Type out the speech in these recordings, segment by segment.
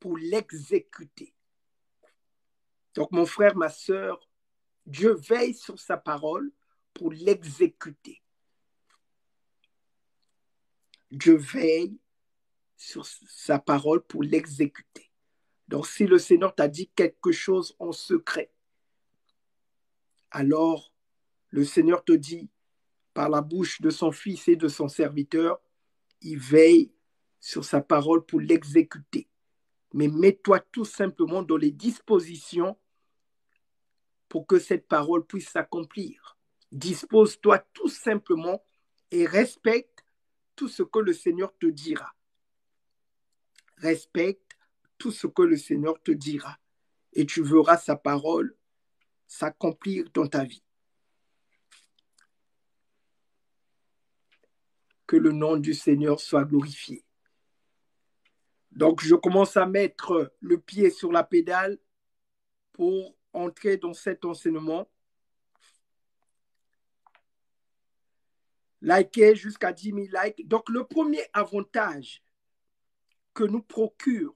pour l'exécuter. Donc, mon frère, ma sœur, Dieu veille sur sa parole pour l'exécuter. Dieu veille sur sa parole pour l'exécuter. Donc, si le Seigneur t'a dit quelque chose en secret, alors le Seigneur te dit, par la bouche de son Fils et de son serviteur, il veille sur sa parole pour l'exécuter. Mais mets-toi tout simplement dans les dispositions pour que cette parole puisse s'accomplir. Dispose-toi tout simplement et respecte tout ce que le Seigneur te dira. Respecte tout ce que le Seigneur te dira et tu verras sa parole s'accomplir dans ta vie. Que le nom du Seigneur soit glorifié. Donc, je commence à mettre le pied sur la pédale pour entrer dans cet enseignement. Likez jusqu'à 10 000 likes. Donc, le premier avantage que nous procure,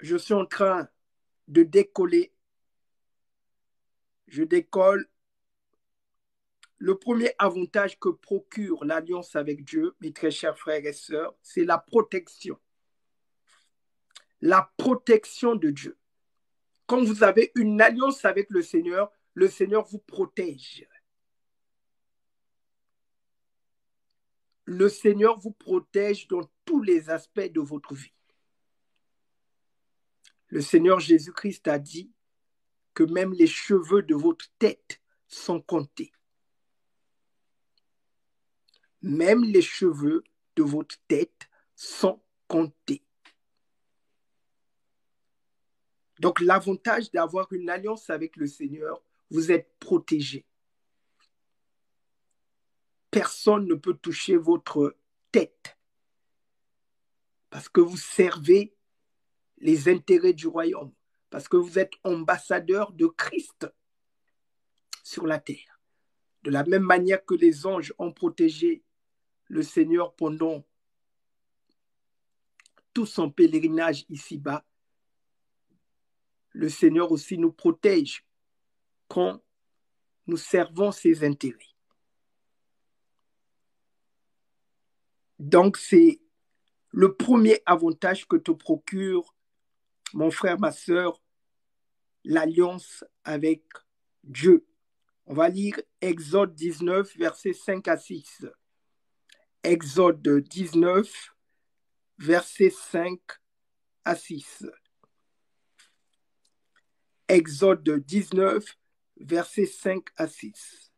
je suis en train de décoller. Je décolle. Le premier avantage que procure l'alliance avec Dieu, mes très chers frères et sœurs, c'est la protection. La protection de Dieu. Quand vous avez une alliance avec le Seigneur vous protège. Le Seigneur vous protège dans tous les aspects de votre vie. Le Seigneur Jésus-Christ a dit que même les cheveux de votre tête sont comptés. Même les cheveux de votre tête sont comptés. Donc, l'avantage d'avoir une alliance avec le Seigneur, vous êtes protégé. Personne ne peut toucher votre tête parce que vous servez les intérêts du royaume, parce que vous êtes ambassadeur de Christ sur la terre. De la même manière que les anges ont protégé le Seigneur pendant tout son pèlerinage ici-bas, le Seigneur aussi nous protège quand nous servons ses intérêts. Donc, c'est le premier avantage que te procure, mon frère, ma sœur, l'alliance avec Dieu. On va lire Exode 19, versets 5 à 6. Exode 19, versets 5 à 6. Exode 19, versets 5 à 6.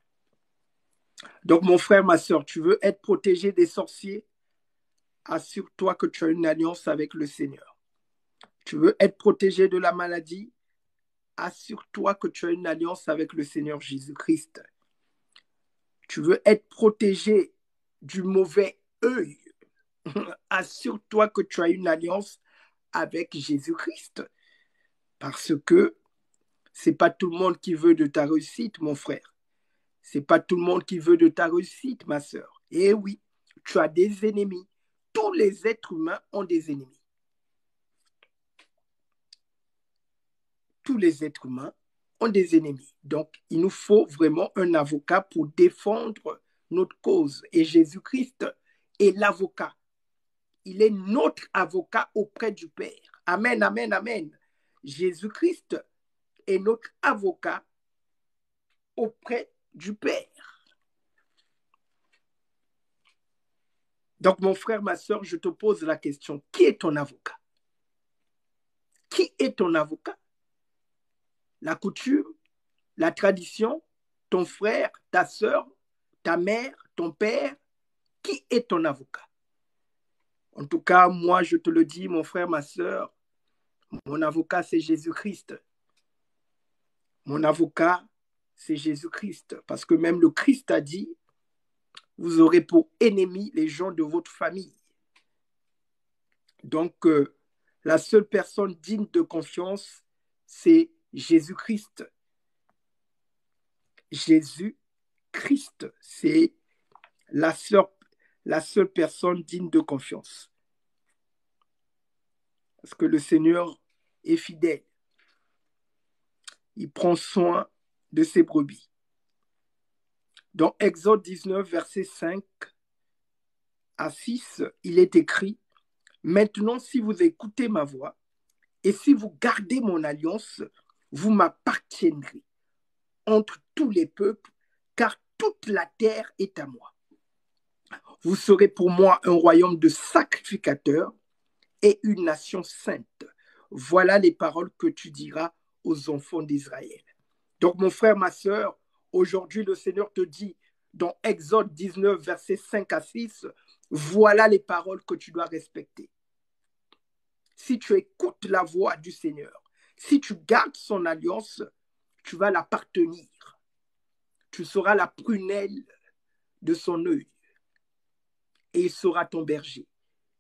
Donc, mon frère, ma sœur, tu veux être protégé des sorciers? Assure-toi que tu as une alliance avec le Seigneur. Tu veux être protégé de la maladie? Assure-toi que tu as une alliance avec le Seigneur Jésus-Christ. Tu veux être protégé du mauvais œil? Assure-toi que tu as une alliance avec Jésus-Christ. Parce que ce n'est pas tout le monde qui veut de ta réussite, mon frère. Ce n'est pas tout le monde qui veut de ta réussite, ma sœur. Eh oui, tu as des ennemis. Tous les êtres humains ont des ennemis. Tous les êtres humains ont des ennemis. Donc, il nous faut vraiment un avocat pour défendre notre cause. Et Jésus-Christ est l'avocat. Il est notre avocat auprès du Père. Amen, amen, amen. Jésus-Christ est notre avocat auprès du Père. Donc, mon frère, ma sœur, je te pose la question, qui est ton avocat? Qui est ton avocat? La coutume, la tradition, ton frère, ta sœur, ta mère, ton père? Qui est ton avocat? En tout cas, moi, je te le dis, mon frère, ma sœur, mon avocat, c'est Jésus-Christ. Mon avocat, c'est Jésus-Christ. Parce que même le Christ a dit, vous aurez pour ennemis les gens de votre famille. Donc, la seule personne digne de confiance, c'est Jésus-Christ. Jésus-Christ, c'est la seule personne digne de confiance. Parce que le Seigneur est fidèle. Il prend soin de ses brebis. Dans Exode 19, versets 5 à 6, il est écrit: Maintenant, si vous écoutez ma voix et si vous gardez mon alliance, vous m'appartiendrez entre tous les peuples, car toute la terre est à moi. Vous serez pour moi un royaume de sacrificateurs et une nation sainte. Voilà les paroles que tu diras aux enfants d'Israël. Donc, mon frère, ma sœur, aujourd'hui, le Seigneur te dit, dans Exode 19, versets 5 à 6, voilà les paroles que tu dois respecter. Si tu écoutes la voix du Seigneur, si tu gardes son alliance, tu vas l'appartenir. Tu seras la prunelle de son œil. Et il sera ton berger.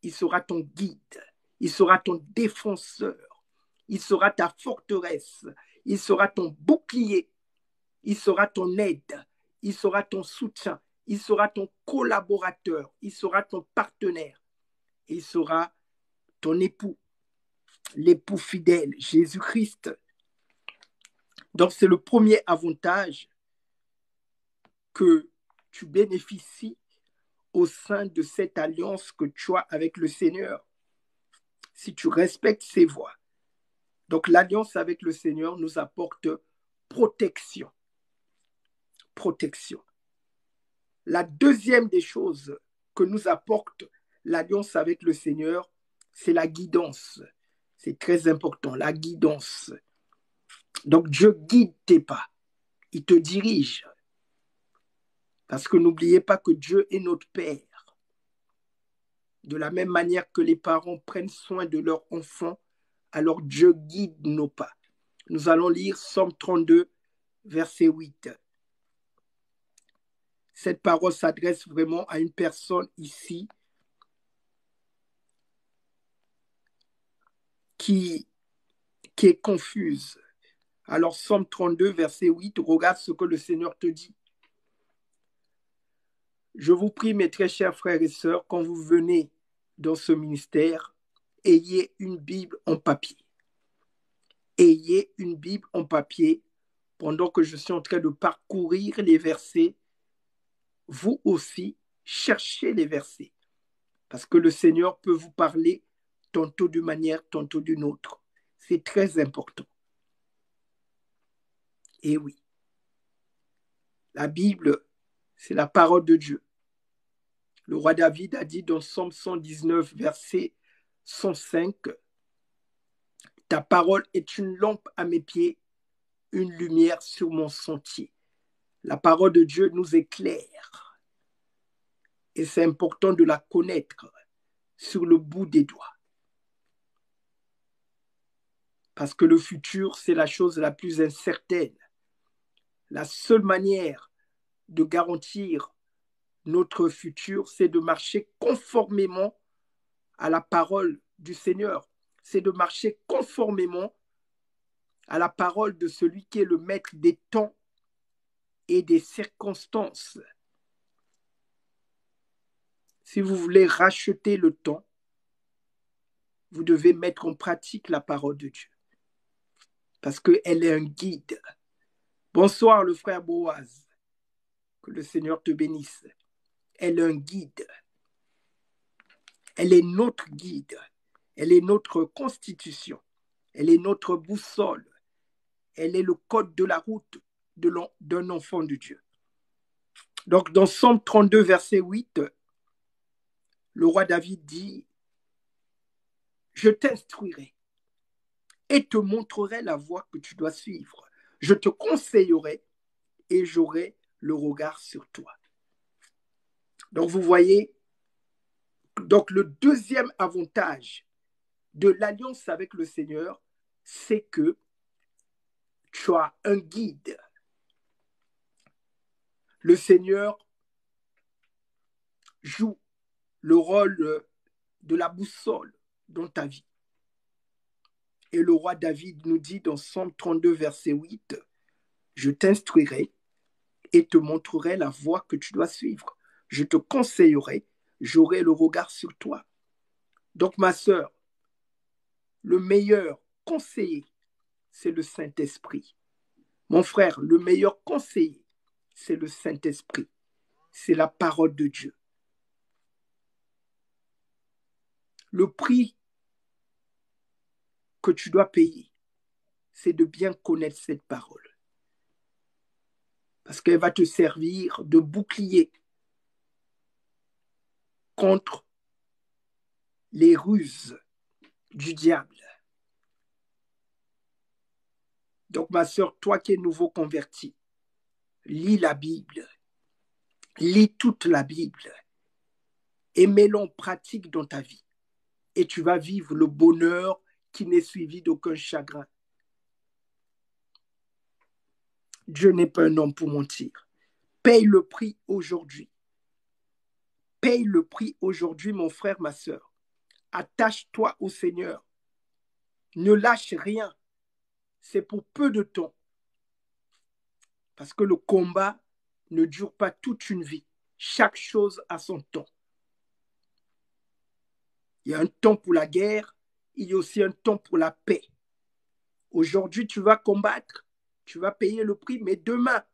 Il sera ton guide. Il sera ton défenseur. Il sera ta forteresse. Il sera ton bouclier. Il sera ton aide. Il sera ton soutien. Il sera ton collaborateur. Il sera ton partenaire. Et il sera ton époux, l'époux fidèle, Jésus-Christ. Donc, c'est le premier avantage que tu bénéficies au sein de cette alliance que tu as avec le Seigneur, si tu respectes ses voies. Donc, l'alliance avec le Seigneur nous apporte protection. Protection. La deuxième des choses que nous apporte l'alliance avec le Seigneur, c'est la guidance. C'est très important, la guidance. Donc, Dieu guide tes pas. Il te dirige. Parce que n'oubliez pas que Dieu est notre Père. De la même manière que les parents prennent soin de leurs enfants, alors Dieu guide nos pas. Nous allons lire Psaume 32, verset 8. Cette parole s'adresse vraiment à une personne ici qui est confuse. Alors, Psaume 32, verset 8, regarde ce que le Seigneur te dit. Je vous prie, mes très chers frères et sœurs, quand vous venez dans ce ministère, ayez une Bible en papier. Ayez une Bible en papier pendant que je suis en train de parcourir les versets. Vous aussi, cherchez les versets. Parce que le Seigneur peut vous parler tantôt d'une manière, tantôt d'une autre. C'est très important. Et oui, la Bible, c'est la parole de Dieu. Le roi David a dit dans Psaume 119, verset 105, « Ta parole est une lampe à mes pieds, une lumière sur mon sentier. » La parole de Dieu nous éclaire. Et c'est important de la connaître sur le bout des doigts. Parce que le futur, c'est la chose la plus incertaine. La seule manière de garantir notre futur, c'est de marcher conformément à la parole du Seigneur. C'est de marcher conformément à la parole de celui qui est le maître des temps et des circonstances. Si vous voulez racheter le temps, vous devez mettre en pratique la parole de Dieu. Parce qu'elle est un guide. Bonsoir le frère Boaz. Que le Seigneur te bénisse. Elle est un guide. Elle est notre guide. Elle est notre constitution. Elle est notre boussole. Elle est le code de la route d'un enfant de Dieu. Donc, dans Psaume 32, verset 8, le roi David dit, « Je t'instruirai et te montrerai la voie que tu dois suivre. Je te conseillerai et j'aurai le regard sur toi. » Donc, vous voyez, donc le deuxième avantage de l'alliance avec le Seigneur, c'est que tu as un guide. Le Seigneur joue le rôle de la boussole dans ta vie. Et le roi David nous dit dans Psaume 32, verset 8, « Je t'instruirai et te montrerai la voie que tu dois suivre. Je te conseillerai, j'aurai le regard sur toi. » Donc, ma sœur, le meilleur conseiller, c'est le Saint-Esprit. Mon frère, le meilleur conseiller, c'est le Saint-Esprit. C'est la parole de Dieu. Le prix que tu dois payer, c'est de bien connaître cette parole. Parce qu'elle va te servir de bouclier contre les ruses du diable. Donc, ma sœur, toi qui es nouveau converti, lis la Bible, lis toute la Bible et mets-la en pratique dans ta vie. Et tu vas vivre le bonheur qui n'est suivi d'aucun chagrin. Dieu n'est pas un homme pour mentir. Paye le prix aujourd'hui. Paye le prix aujourd'hui, mon frère, ma sœur. Attache-toi au Seigneur. Ne lâche rien. C'est pour peu de temps. Parce que le combat ne dure pas toute une vie. Chaque chose a son temps. Il y a un temps pour la guerre, il y a aussi un temps pour la paix. Aujourd'hui, tu vas combattre, tu vas payer le prix, mais demain,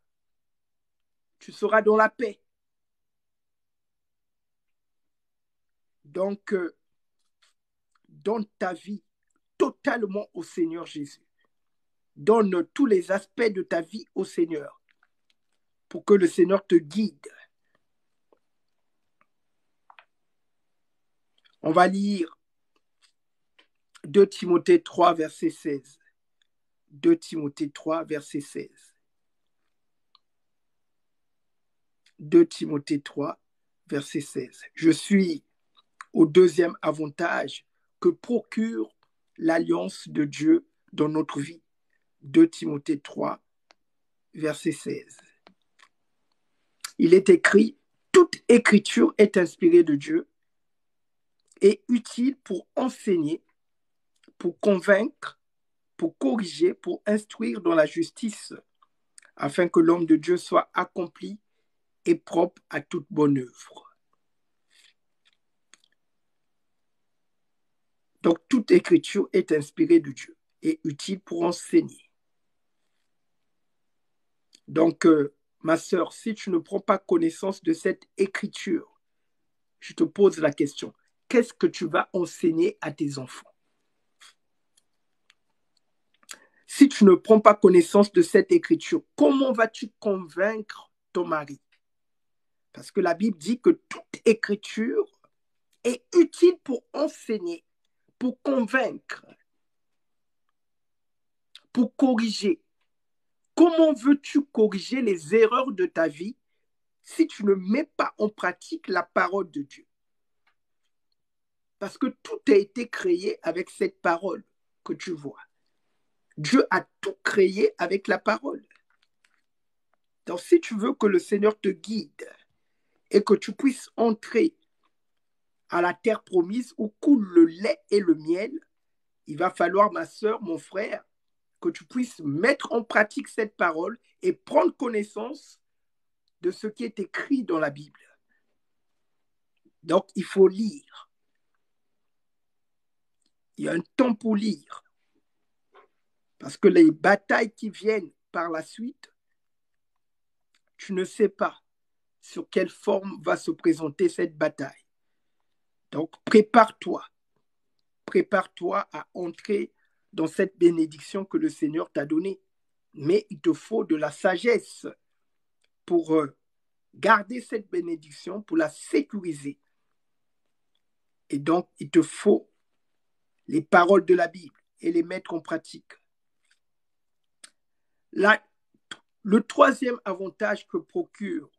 tu seras dans la paix. Donc, donne ta vie totalement au Seigneur Jésus. Donne tous les aspects de ta vie au Seigneur pour que le Seigneur te guide. On va lire 2 Timothée 3, verset 16. 2 Timothée 3, verset 16. 2 Timothée 3, verset 16. Je suis au deuxième avantage que procure l'alliance de Dieu dans notre vie. 2 Timothée 3, verset 16. Il est écrit, toute écriture est inspirée de Dieu et utile pour enseigner, pour convaincre, pour corriger, pour instruire dans la justice, afin que l'homme de Dieu soit accompli et propre à toute bonne œuvre. Donc, toute écriture est inspirée de Dieu et utile pour enseigner. Donc, ma sœur, si tu ne prends pas connaissance de cette écriture, je te pose la question, qu'est-ce que tu vas enseigner à tes enfants? Si tu ne prends pas connaissance de cette écriture, comment vas-tu convaincre ton mari? Parce que la Bible dit que toute écriture est utile pour enseigner, pour convaincre, pour corriger. Comment veux-tu corriger les erreurs de ta vie si tu ne mets pas en pratique la parole de Dieu? Parce que tout a été créé avec cette parole que tu vois. Dieu a tout créé avec la parole. Donc, si tu veux que le Seigneur te guide et que tu puisses entrer à la terre promise où coule le lait et le miel, il va falloir, ma sœur, mon frère, que tu puisses mettre en pratique cette parole et prendre connaissance de ce qui est écrit dans la Bible. Donc, il faut lire. Il y a un temps pour lire. Parce que les batailles qui viennent par la suite, tu ne sais pas sur quelle forme va se présenter cette bataille. Donc, prépare-toi. Prépare-toi à entrer dans cette bénédiction que le Seigneur t'a donnée. Mais il te faut de la sagesse pour garder cette bénédiction, pour la sécuriser. Et donc, il te faut les paroles de la Bible et les mettre en pratique. Le troisième avantage que procure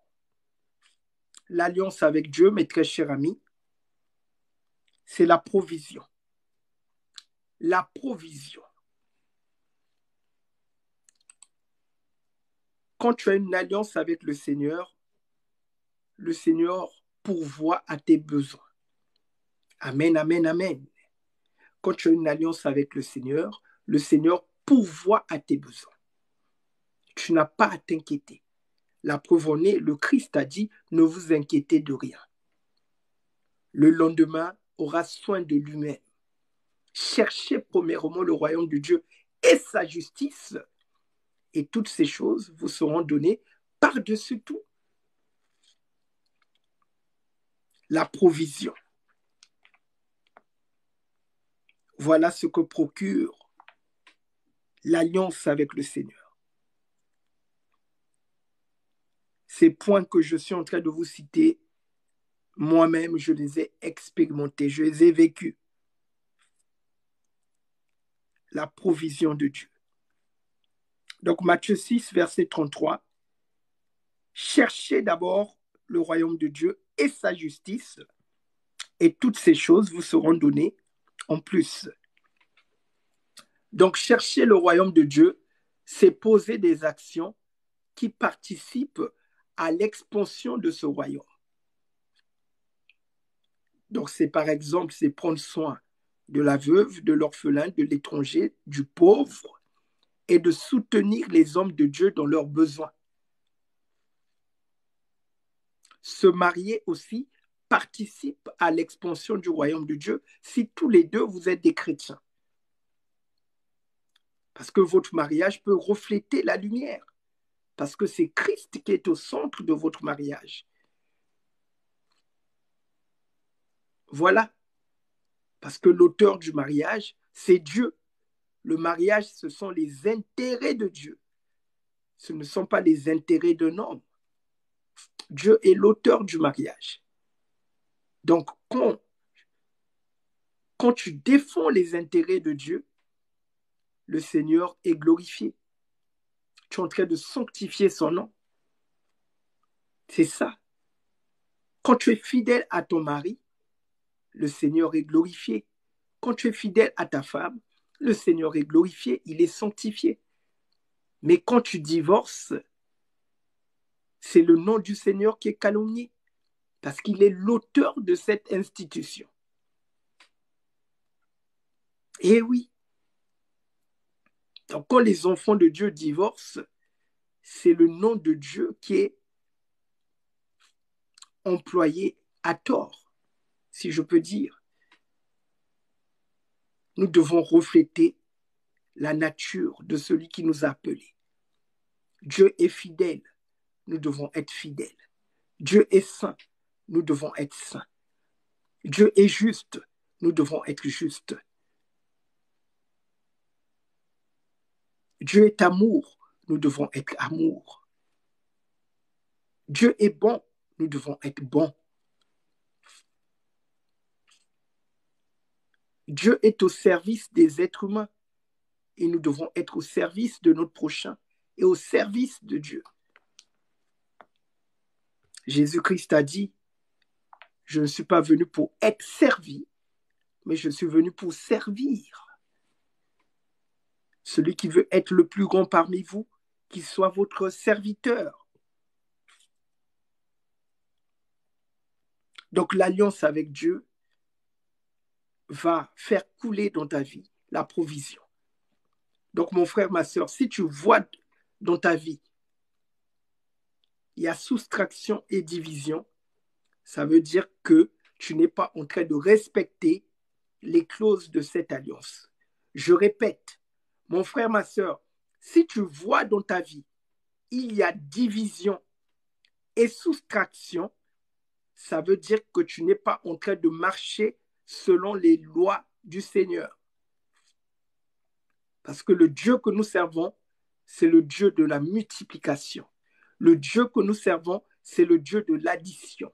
l'alliance avec Dieu, mes très chers amis, c'est la provision. La provision. Quand tu as une alliance avec le Seigneur pourvoit à tes besoins. Amen, amen, amen. Quand tu as une alliance avec le Seigneur pourvoit à tes besoins. Tu n'as pas à t'inquiéter. La preuve en est, le Christ a dit, ne vous inquiétez de rien. Le lendemain aura soin de lui-même. cherchez premièrement le royaume de Dieu et sa justice, et toutes ces choses vous seront données par-dessus tout. La provision. Voilà ce que procure l'alliance avec le Seigneur. Ces points que je suis en train de vous citer, moi-même, je les ai expérimentés, je les ai vécus. La provision de Dieu. Donc, Matthieu 6, verset 33. Cherchez d'abord le royaume de Dieu et sa justice, et toutes ces choses vous seront données en plus. Donc, chercher le royaume de Dieu, c'est poser des actions qui participent à l'expansion de ce royaume. Donc, c'est par exemple, c'est prendre soin de la veuve, de l'orphelin, de l'étranger, du pauvre, et de soutenir les hommes de Dieu dans leurs besoins. Se marier aussi participe à l'expansion du royaume de Dieu si tous les deux vous êtes des chrétiens. Parce que votre mariage peut refléter la lumière. Parce que c'est Christ qui est au centre de votre mariage. Voilà. Parce que l'auteur du mariage, c'est Dieu. Le mariage, ce sont les intérêts de Dieu. Ce ne sont pas les intérêts d'un homme. Dieu est l'auteur du mariage. Donc, quand tu défends les intérêts de Dieu, le Seigneur est glorifié. Tu es en train de sanctifier son nom. C'est ça. Quand tu es fidèle à ton mari, le Seigneur est glorifié. Quand tu es fidèle à ta femme, le Seigneur est glorifié, il est sanctifié. Mais quand tu divorces, c'est le nom du Seigneur qui est calomnié, parce qu'il est l'auteur de cette institution. Et oui. Donc, quand les enfants de Dieu divorcent, c'est le nom de Dieu qui est employé à tort, si je peux dire. Nous devons refléter la nature de celui qui nous a appelés. Dieu est fidèle, nous devons être fidèles. Dieu est saint, nous devons être saints. Dieu est juste, nous devons être justes. Dieu est amour, nous devons être amour. Dieu est bon, nous devons être bons. Dieu est au service des êtres humains et nous devons être au service de notre prochain et au service de Dieu. Jésus-Christ a dit, je ne suis pas venu pour être servi, mais je suis venu pour servir. Celui qui veut être le plus grand parmi vous, qu'il soit votre serviteur. Donc l'alliance avec Dieu va faire couler dans ta vie la provision. Donc mon frère, ma soeur, si tu vois dans ta vie, il y a soustraction et division, ça veut dire que tu n'es pas en train de respecter les clauses de cette alliance. Je répète, mon frère, ma soeur, si tu vois dans ta vie, il y a division et soustraction, ça veut dire que tu n'es pas en train de marcher selon les lois du Seigneur. Parce que le Dieu que nous servons, c'est le Dieu de la multiplication. Le Dieu que nous servons, c'est le Dieu de l'addition.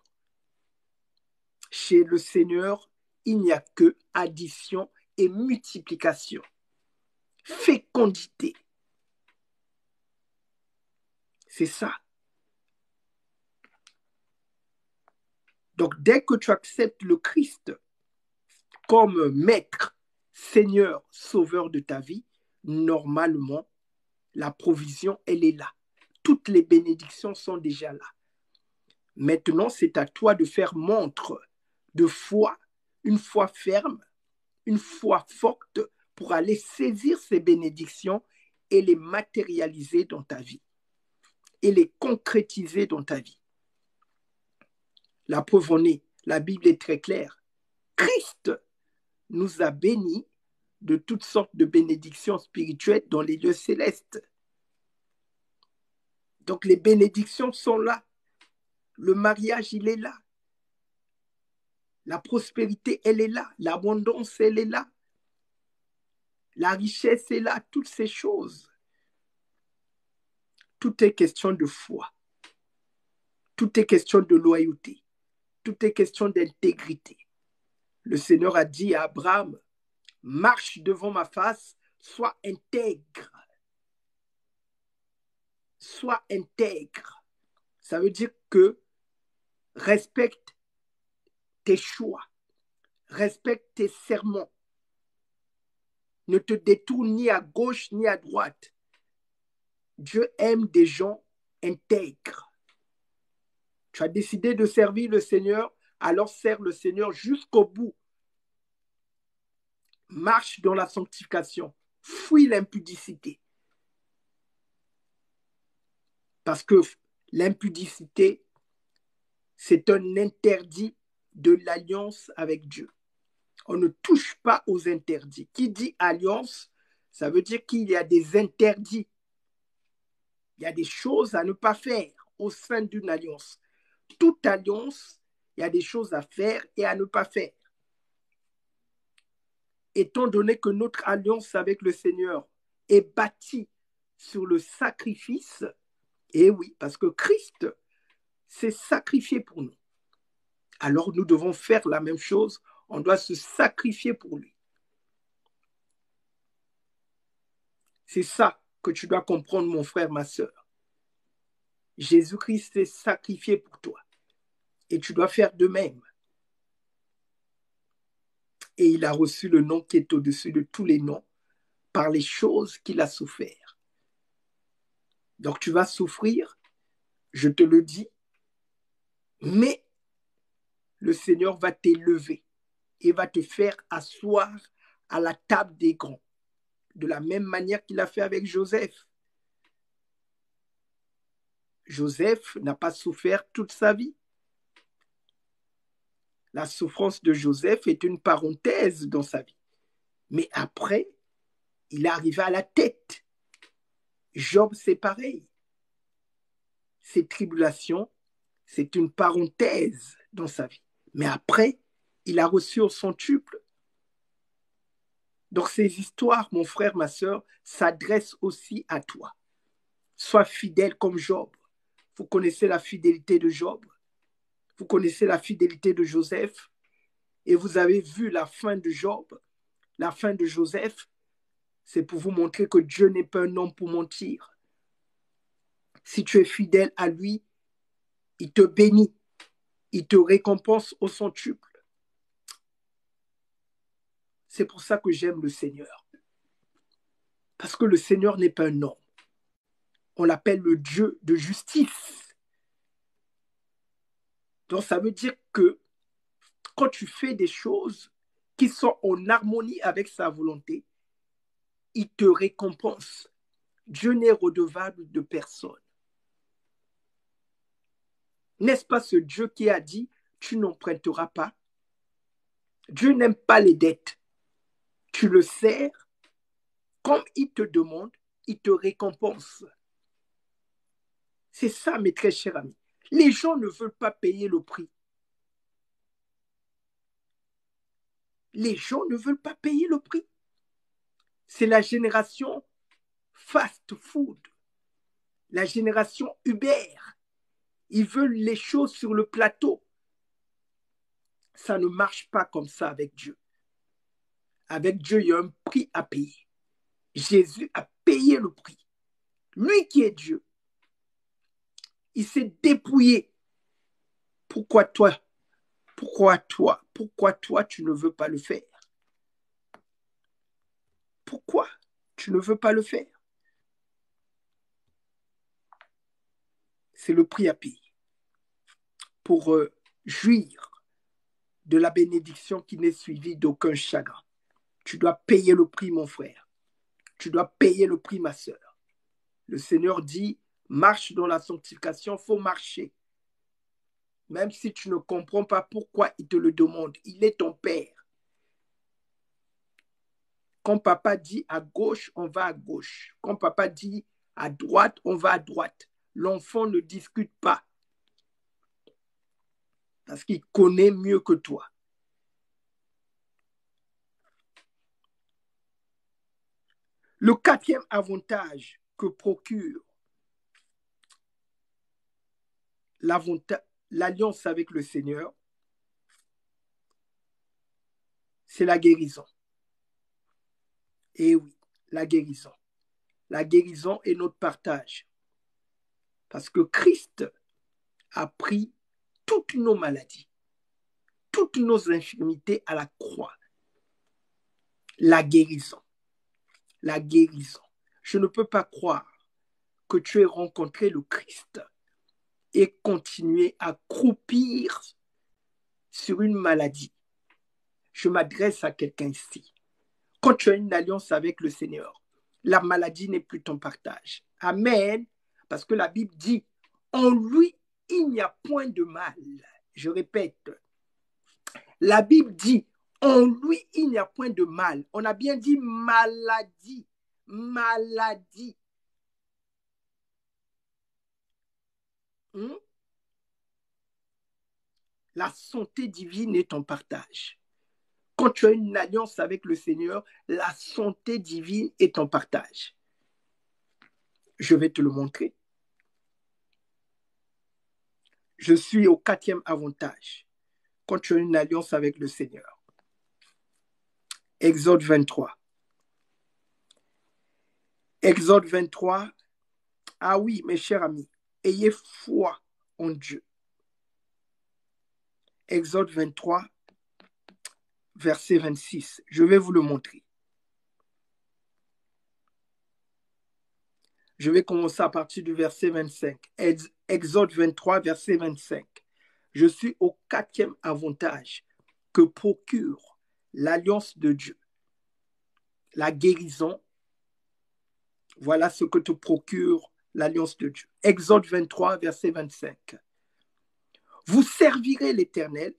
Chez le Seigneur, il n'y a que addition et multiplication. Fécondité. C'est ça. Donc, dès que tu acceptes le Christ comme maître, Seigneur, sauveur de ta vie, normalement, la provision, elle est là. Toutes les bénédictions sont déjà là. Maintenant, c'est à toi de faire montre de foi, une foi ferme, une foi forte pour aller saisir ces bénédictions et les matérialiser dans ta vie et les concrétiser dans ta vie. La preuve en est, la Bible est très claire. Christ nous a bénis de toutes sortes de bénédictions spirituelles dans les lieux célestes. Donc les bénédictions sont là. Le mariage, il est là. La prospérité, elle est là. L'abondance, elle est là. La richesse est là. Toutes ces choses. Tout est question de foi. Tout est question de loyauté. Tout est question d'intégrité. Le Seigneur a dit à Abraham, marche devant ma face, sois intègre. Sois intègre. Ça veut dire que respecte tes choix, respecte tes serments. Ne te détourne ni à gauche ni à droite. Dieu aime des gens intègres. Tu as décidé de servir le Seigneur, alors sers le Seigneur jusqu'au bout. Marche dans la sanctification. Fuis l'impudicité. Parce que l'impudicité, c'est un interdit de l'alliance avec Dieu. On ne touche pas aux interdits. Qui dit alliance, ça veut dire qu'il y a des interdits. Il y a des choses à ne pas faire au sein d'une alliance. Toute alliance, il y a des choses à faire et à ne pas faire. Étant donné que notre alliance avec le Seigneur est bâtie sur le sacrifice, et oui, parce que Christ s'est sacrifié pour nous. Alors nous devons faire la même chose, on doit se sacrifier pour lui. C'est ça que tu dois comprendre, mon frère, ma sœur. Jésus-Christ s'est sacrifié pour toi. Et tu dois faire de même. Et il a reçu le nom qui est au-dessus de tous les noms par les choses qu'il a souffert. Donc tu vas souffrir, je te le dis, mais le Seigneur va t'élever et va te faire asseoir à la table des grands, de la même manière qu'il a fait avec Joseph. Joseph n'a pas souffert toute sa vie. La souffrance de Joseph est une parenthèse dans sa vie. Mais après, il est arrivé à la tête. Job, c'est pareil. Ses tribulations, c'est une parenthèse dans sa vie. Mais après, il a reçu au centuple. Donc ces histoires, mon frère, ma sœur, s'adressent aussi à toi. Sois fidèle comme Job. Vous connaissez la fidélité de Job. Vous connaissez la fidélité de Joseph. Et vous avez vu la fin de Job, la fin de Joseph. C'est pour vous montrer que Dieu n'est pas un homme pour mentir. Si tu es fidèle à lui, il te bénit. Il te récompense au centuple. C'est pour ça que j'aime le Seigneur. Parce que le Seigneur n'est pas un homme. On l'appelle le Dieu de justice. Donc ça veut dire que quand tu fais des choses qui sont en harmonie avec sa volonté, il te récompense. Dieu n'est redevable de personne. N'est-ce pas ce Dieu qui a dit, tu n'emprunteras pas? Dieu n'aime pas les dettes. Tu le sers, comme il te demande, il te récompense. C'est ça, mes très chers amis. Les gens ne veulent pas payer le prix. Les gens ne veulent pas payer le prix. C'est la génération fast food, la génération Uber. Ils veulent les choses sur le plateau. Ça ne marche pas comme ça avec Dieu. Avec Dieu, il y a un prix à payer. Jésus a payé le prix. Lui qui est Dieu, il s'est dépouillé. Pourquoi toi, tu ne veux pas le faire? Pourquoi tu ne veux pas le faire? C'est le prix à payer pour jouir de la bénédiction qui n'est suivie d'aucun chagrin. Tu dois payer le prix, mon frère. Tu dois payer le prix, ma sœur. Le Seigneur dit, marche dans la sanctification, il faut marcher. Même si tu ne comprends pas pourquoi il te le demande, il est ton Père. Quand papa dit à gauche, on va à gauche. Quand papa dit à droite, on va à droite. L'enfant ne discute pas parce qu'il connaît mieux que toi. Le quatrième avantage que procure l'alliance avec le Seigneur, c'est la guérison. Et oui, la guérison. La guérison est notre partage. Parce que Christ a pris toutes nos maladies, toutes nos infirmités à la croix. La guérison. La guérison. Je ne peux pas croire que tu aies rencontré le Christ et continuer à croupir sur une maladie. Je m'adresse à quelqu'un ici. Quand tu as une alliance avec le Seigneur, la maladie n'est plus ton partage. Amen. Parce que la Bible dit, en lui, il n'y a point de mal. Je répète, la Bible dit, en lui, il n'y a point de mal. On a bien dit maladie. Maladie. La santé divine est ton partage. Quand tu as une alliance avec le Seigneur, la santé divine est ton partage. Je vais te le montrer. Je suis au quatrième avantage. Quand tu as une alliance avec le Seigneur. Exode 23. Exode 23. Ah oui, mes chers amis, ayez foi en Dieu. Exode 23, verset 26. Je vais vous le montrer. Je vais commencer à partir du verset 25. Exode 23, verset 25. Je suis au quatrième avantage que procure l'alliance de Dieu. La guérison, voilà ce que te procure l'alliance de Dieu. Exode 23, verset 25. Vous servirez l'Éternel,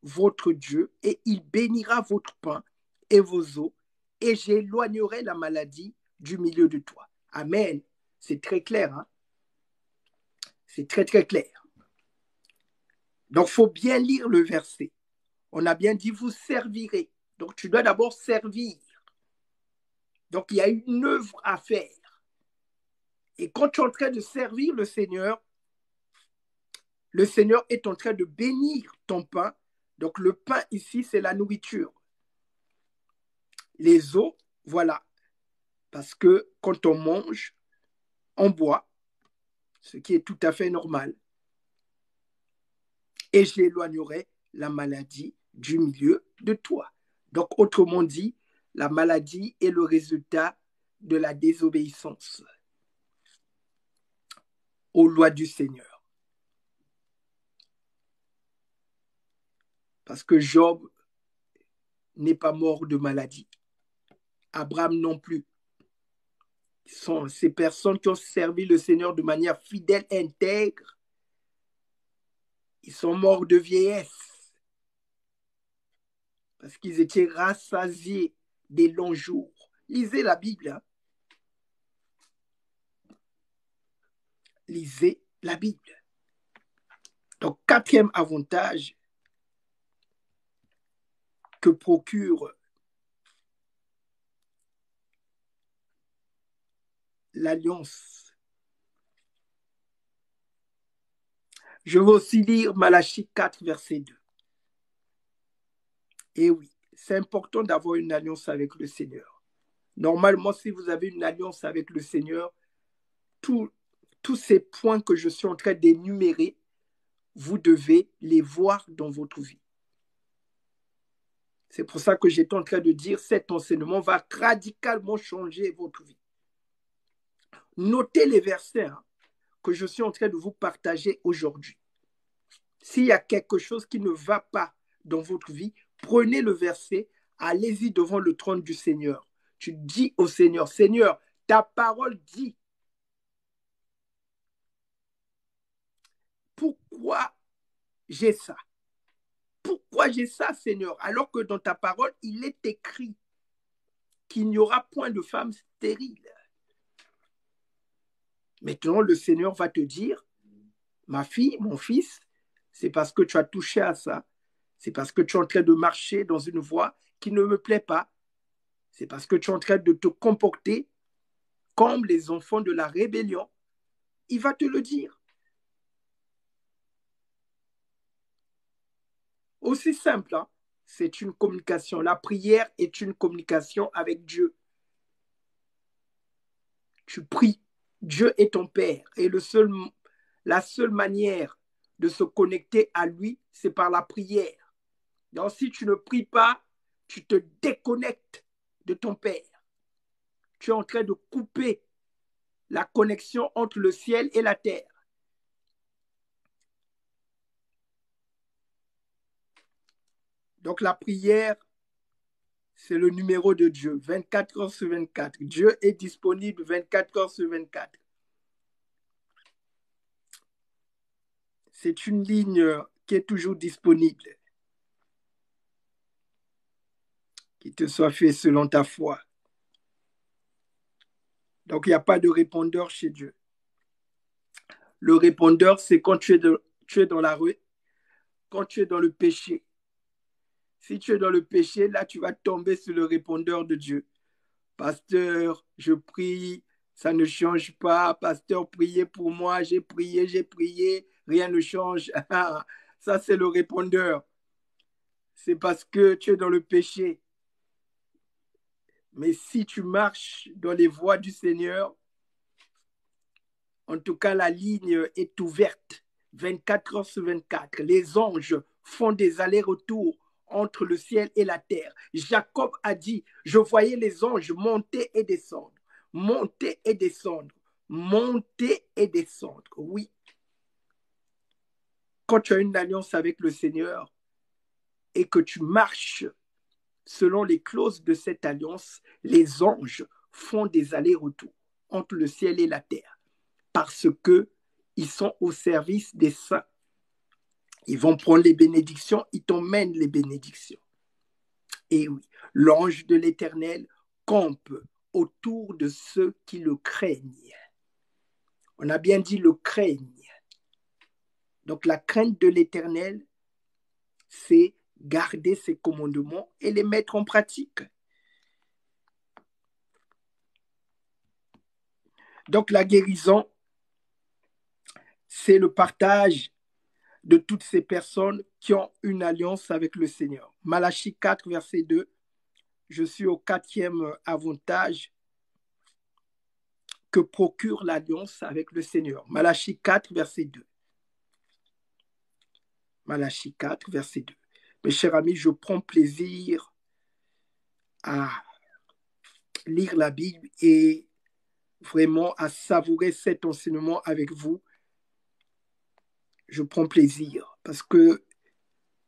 votre Dieu, et il bénira votre pain et vos eaux, et j'éloignerai la maladie du milieu de toi. Amen. C'est très clair, hein? C'est très, très clair. Donc, il faut bien lire le verset. On a bien dit, vous servirez. Donc, tu dois d'abord servir. Donc, il y a une œuvre à faire. Et quand tu es en train de servir le Seigneur est en train de bénir ton pain. Donc, le pain ici, c'est la nourriture. Les eaux, voilà. Parce que quand on mange, on boit, ce qui est tout à fait normal. Et j'éloignerai la maladie du milieu de toi. Donc, autrement dit, la maladie est le résultat de la désobéissance aux lois du Seigneur. Parce que Job n'est pas mort de maladie. Abraham non plus. Sont ces personnes qui ont servi le Seigneur de manière fidèle, intègre. Ils sont morts de vieillesse. Parce qu'ils étaient rassasiés des longs jours. Lisez la Bible. Hein? Lisez la Bible. Donc, quatrième avantage que procure l'alliance. Je vais aussi lire Malachie 4, verset 2. Et oui, c'est important d'avoir une alliance avec le Seigneur. Normalement, si vous avez une alliance avec le Seigneur, tous ces points que je suis en train d'énumérer, vous devez les voir dans votre vie. C'est pour ça que j'étais en train de dire cet enseignement va radicalement changer votre vie. Notez les versets hein, que je suis en train de vous partager aujourd'hui. S'il y a quelque chose qui ne va pas dans votre vie, prenez le verset, allez-y devant le trône du Seigneur. Tu dis au Seigneur, Seigneur, ta parole dit, pourquoi j'ai ça? Pourquoi j'ai ça, Seigneur? Alors que dans ta parole, il est écrit qu'il n'y aura point de femme stérile. Maintenant, le Seigneur va te dire, ma fille, mon fils, c'est parce que tu as touché à ça. C'est parce que tu es en train de marcher dans une voie qui ne me plaît pas. C'est parce que tu es en train de te comporter comme les enfants de la rébellion. Il va te le dire. Aussi simple, hein? C'est une communication. La prière est une communication avec Dieu. Tu pries. Dieu est ton Père. Et la seule manière de se connecter à lui, c'est par la prière. Donc, si tu ne pries pas, tu te déconnectes de ton Père. Tu es en train de couper la connexion entre le ciel et la terre. Donc, la prière, c'est le numéro de Dieu, 24 heures sur 24. Dieu est disponible 24 heures sur 24. C'est une ligne qui est toujours disponible. Qu'il te soit fait selon ta foi. Donc, il n'y a pas de répondeur chez Dieu. Le répondeur, c'est quand tu es dans la rue, quand tu es dans le péché. Si tu es dans le péché, là, tu vas tomber sur le répondeur de Dieu. Pasteur, je prie, ça ne change pas. Pasteur, priez pour moi, j'ai prié, rien ne change. Ça, c'est le répondeur. C'est parce que tu es dans le péché. Mais si tu marches dans les voies du Seigneur, en tout cas, la ligne est ouverte 24 heures sur 24. Les anges font des allers-retours entre le ciel et la terre. Jacob a dit, je voyais les anges monter et descendre, monter et descendre, monter et descendre. Oui. Quand tu as une alliance avec le Seigneur et que tu marches selon les clauses de cette alliance, les anges font des allers-retours entre le ciel et la terre parce qu'ils sont au service des saints. Ils vont prendre les bénédictions, ils t'emmènent les bénédictions. Et oui, l'ange de l'Éternel campe autour de ceux qui le craignent. On a bien dit le craignent. Donc la crainte de l'Éternel, c'est garder ses commandements et les mettre en pratique. Donc la guérison, c'est le partage de toutes ces personnes qui ont une alliance avec le Seigneur. Malachie 4, verset 2, je suis au 4e avantage que procure l'alliance avec le Seigneur. Malachie 4, verset 2. Malachie 4, verset 2. Mes chers amis, je prends plaisir à lire la Bible et vraiment à savourer cet enseignement avec vous. Je prends plaisir parce que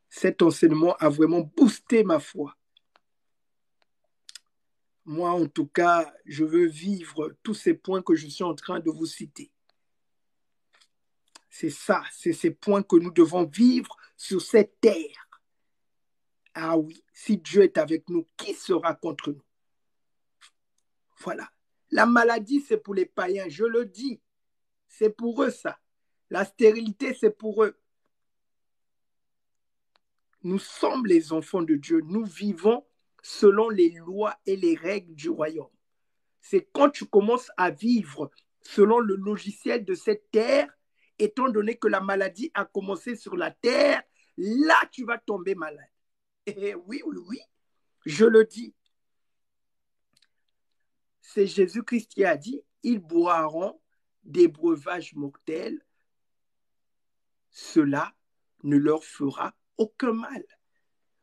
cet enseignement a vraiment boosté ma foi. Moi, en tout cas, je veux vivre tous ces points que je suis en train de vous citer. C'est ça, c'est ces points que nous devons vivre sur cette terre. Ah oui, si Dieu est avec nous, qui sera contre nous? Voilà. La maladie, c'est pour les païens, je le dis. C'est pour eux ça. La stérilité, c'est pour eux. Nous sommes les enfants de Dieu. Nous vivons selon les lois et les règles du royaume. C'est quand tu commences à vivre selon le logiciel de cette terre, étant donné que la maladie a commencé sur la terre, là, tu vas tomber malade. Et oui, oui, oui, je le dis. C'est Jésus-Christ qui a dit, ils boiront des breuvages mortels, cela ne leur fera aucun mal.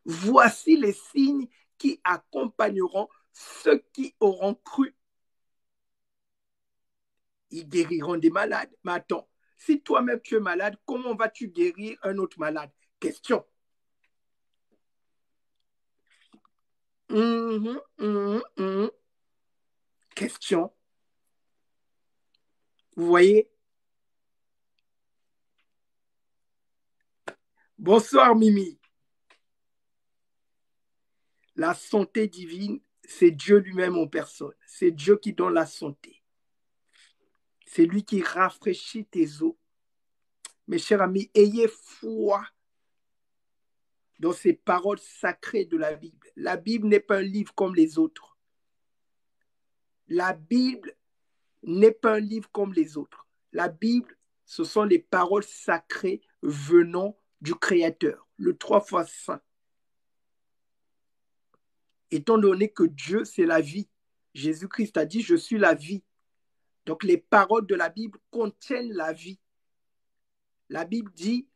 Voici les signes qui accompagneront ceux qui auront cru. Ils guériront des malades. Mais attends, si toi-même tu es malade, comment vas-tu guérir un autre malade? Question. Question. Vous voyez? Bonsoir Mimi. La santé divine, c'est Dieu lui-même en personne. C'est Dieu qui donne la santé. C'est lui qui rafraîchit tes os. Mes chers amis, ayez foi dans ces paroles sacrées de la Bible. La Bible n'est pas un livre comme les autres. La Bible n'est pas un livre comme les autres. La Bible, ce sont les paroles sacrées venant du Créateur, le 3 fois saint. Étant donné que Dieu, c'est la vie, Jésus-Christ a dit, je suis la vie. Donc les paroles de la Bible contiennent la vie. La Bible dit,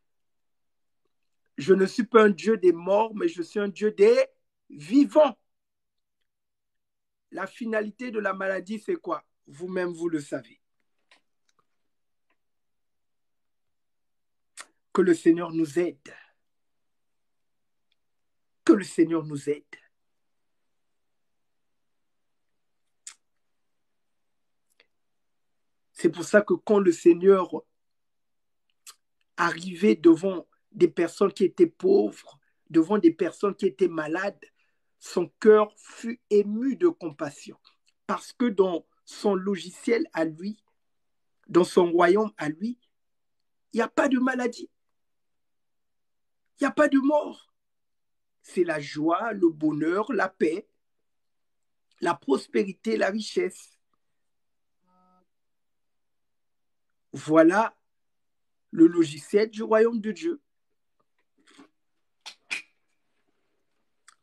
je ne suis pas un Dieu des morts, mais je suis un Dieu des vivants. La finalité de la maladie, c'est quoi? Vous-même, vous le savez. Que le Seigneur nous aide. Que le Seigneur nous aide. C'est pour ça que quand le Seigneur arrivait devant des personnes qui étaient pauvres, devant des personnes qui étaient malades, son cœur fut ému de compassion. Parce que dans son logiciel à lui, dans son royaume à lui, il n'y a pas de maladie. Il n'y a pas de mort. C'est la joie, le bonheur, la paix, la prospérité, la richesse. Voilà le logiciel du royaume de Dieu.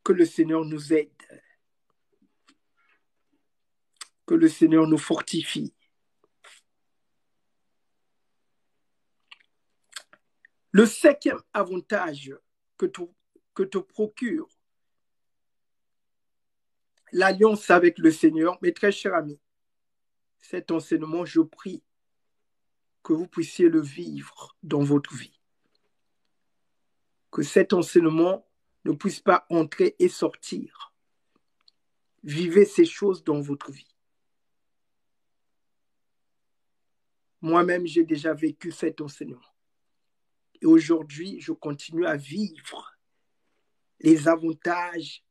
Que le Seigneur nous aide. Que le Seigneur nous fortifie. Le cinquième avantage que te procure l'alliance avec le Seigneur, mes très chers amis, cet enseignement, je prie que vous puissiez le vivre dans votre vie. Que cet enseignement ne puisse pas entrer et sortir. Vivez ces choses dans votre vie. Moi-même, j'ai déjà vécu cet enseignement. Et aujourd'hui, je continue à vivre les avantages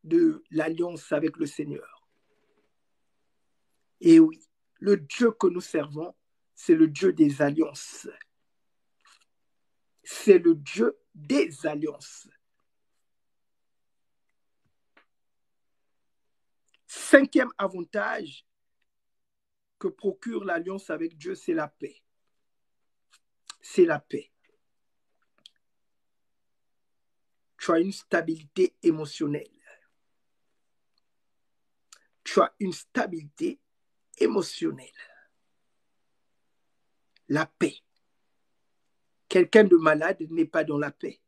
de l'alliance avec le Seigneur. Et oui, le Dieu que nous servons, c'est le Dieu des alliances. C'est le Dieu des alliances. Cinquième avantage que procure l'alliance avec Dieu, c'est la paix. C'est la paix. Tu as une stabilité émotionnelle. Tu as une stabilité émotionnelle. La paix. Quelqu'un de malade n'est pas dans la paix.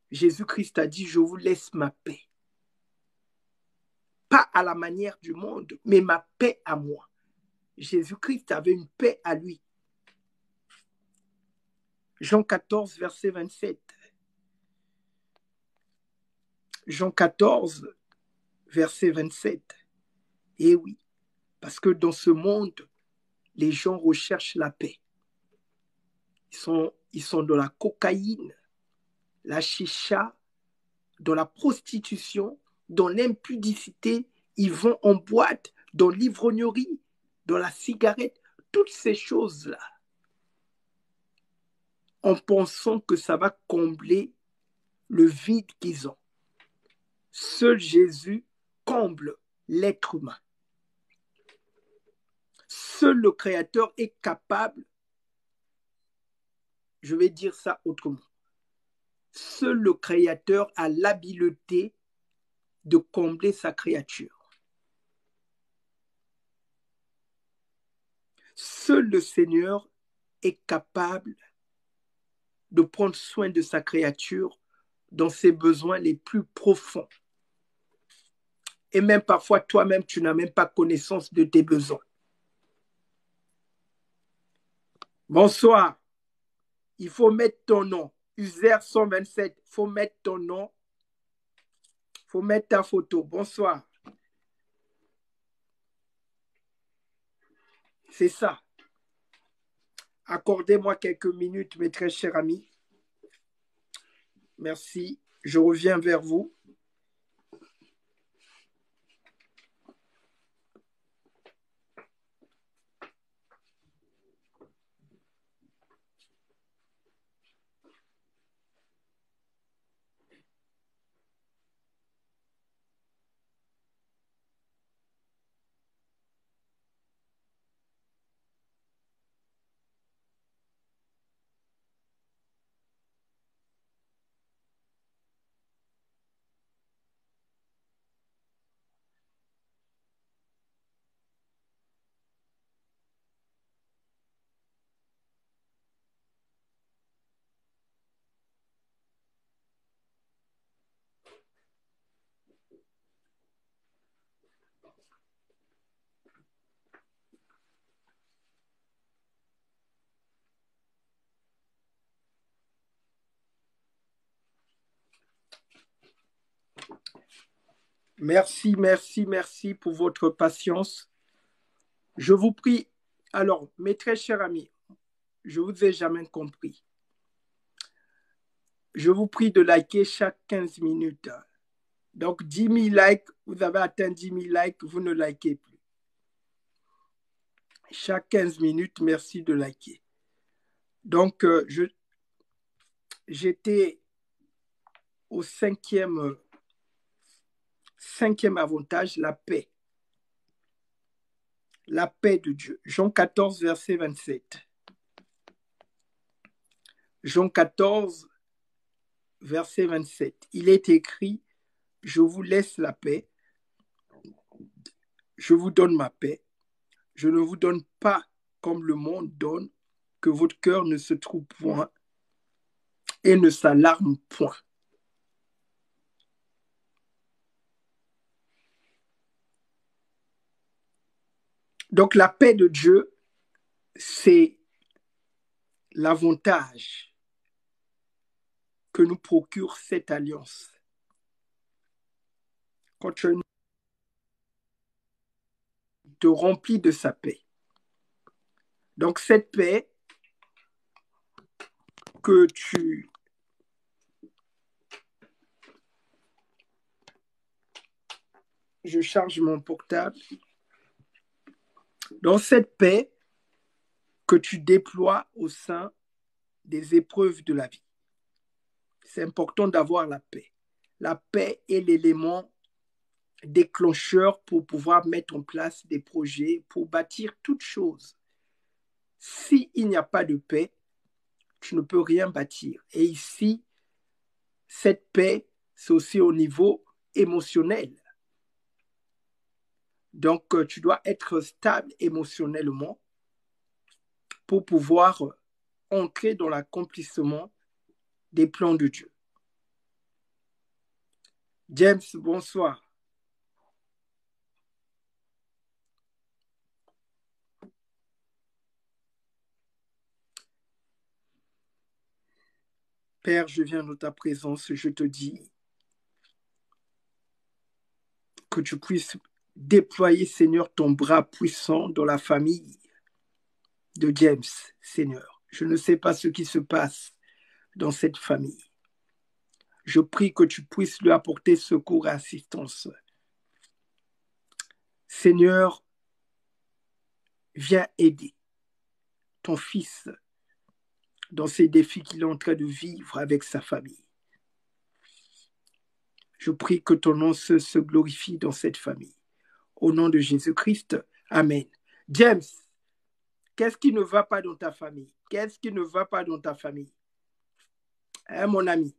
Jésus-Christ a dit, je vous laisse ma paix. Pas à la manière du monde, mais ma paix à moi. Jésus-Christ avait une paix à lui. Jean 14, verset 27. Jean 14, verset 27. Et oui, parce que dans ce monde, les gens recherchent la paix. Ils sont dans la cocaïne, la chicha, dans la prostitution, dans l'impudicité. Ils vont en boîte, dans l'ivrognerie, dans la cigarette, toutes ces choses-là, en pensant que ça va combler le vide qu'ils ont. Seul Jésus comble l'être humain. Seul le Créateur est capable, je vais dire ça autrement, seul le Créateur a l'habileté de combler sa créature. Seul le Seigneur est capable de prendre soin de sa créature dans ses besoins les plus profonds. Et même parfois, toi-même, tu n'as même pas connaissance de tes besoins. Bonsoir. Il faut mettre ton nom. User 127, il faut mettre ton nom. Il faut mettre ta photo. Bonsoir. C'est ça. Accordez-moi quelques minutes, mes très chers amis. Merci. Je reviens vers vous. Merci, merci, merci pour votre patience. Je vous prie, alors, mes très chers amis, je vous ai jamais compris. Je vous prie de liker chaque 15 minutes. Donc, 10 000 likes, vous avez atteint 10 000 likes, vous ne likez plus. Chaque 15 minutes, merci de liker. Donc, j'étais au cinquième avantage, la paix. La paix de Dieu. Jean 14, verset 27. Jean 14, verset 27. Il est écrit, je vous laisse la paix, je vous donne ma paix, je ne vous donne pas comme le monde donne, que votre cœur ne se trouble point et ne s'alarme point. Donc la paix de Dieu, c'est l'avantage que nous procure cette alliance. Quand tu te remplis de sa paix. Donc cette paix que tu je charge mon portable. Donc cette paix que tu déploies au sein des épreuves de la vie. C'est important d'avoir la paix. La paix est l'élément déclencheur pour pouvoir mettre en place des projets, pour bâtir toute chose. S'il n'y a pas de paix, tu ne peux rien bâtir. Et ici, cette paix, c'est aussi au niveau émotionnel. Donc, tu dois être stable émotionnellement pour pouvoir entrer dans l'accomplissement des plans de Dieu. James, bonsoir. Père, je viens dans ta présence, je te dis que tu puisses déployer, Seigneur, ton bras puissant dans la famille de James, Seigneur. Je ne sais pas ce qui se passe dans cette famille. Je prie que tu puisses lui apporter secours et assistance. Seigneur, viens aider ton fils dans ces défis qu'il est en train de vivre avec sa famille. Je prie que ton nom se glorifie dans cette famille. Au nom de Jésus-Christ, Amen. James, qu'est-ce qui ne va pas dans ta famille? Qu'est-ce qui ne va pas dans ta famille? Hein, mon ami?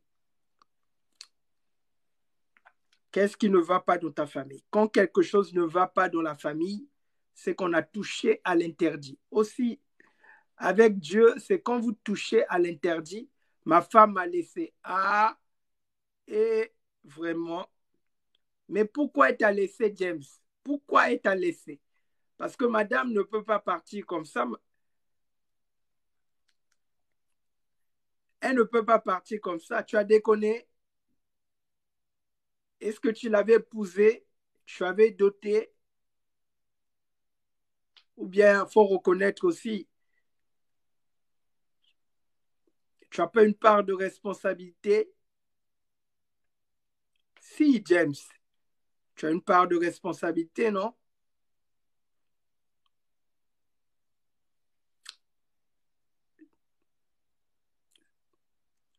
Qu'est-ce qui ne va pas dans ta famille? Quand quelque chose ne va pas dans la famille, c'est qu'on a touché à l'interdit. Aussi, avec Dieu, c'est quand vous touchez à l'interdit, ma femme m'a laissé. Ah, et vraiment. Mais pourquoi elle t'a laissé, James? Pourquoi elle t'a laissé? Parce que madame ne peut pas partir comme ça. Elle ne peut pas partir comme ça. Tu as déconné. Est-ce que tu l'avais épousée? Tu avais doté? Ou bien, il faut reconnaître aussi, tu n'as pas une part de responsabilité. Si, James, tu as une part de responsabilité, non?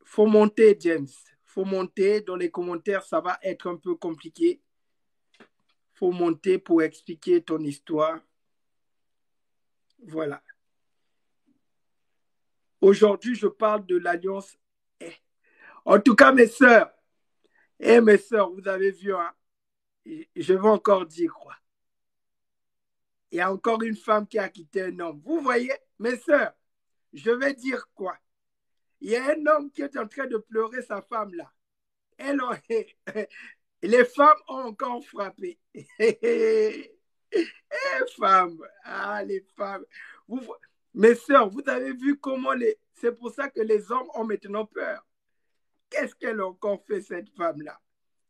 Faut monter, James. Faut monter. Dans les commentaires, ça va être un peu compliqué. Faut monter pour expliquer ton histoire. Voilà. Aujourd'hui, je parle de l'alliance. En tout cas, mes sœurs, mes sœurs, vous avez vu, hein? Je vais encore dire quoi. Il y a encore une femme qui a quitté un homme. Vous voyez, mes sœurs, je vais dire quoi. Il y a un homme qui est en train de pleurer sa femme là. Les femmes ont encore frappé. Femmes, les femmes. Mes sœurs, vous avez vu comment c'est pour ça que les hommes ont maintenant peur. Qu'est-ce qu'elle a encore fait, cette femme-là?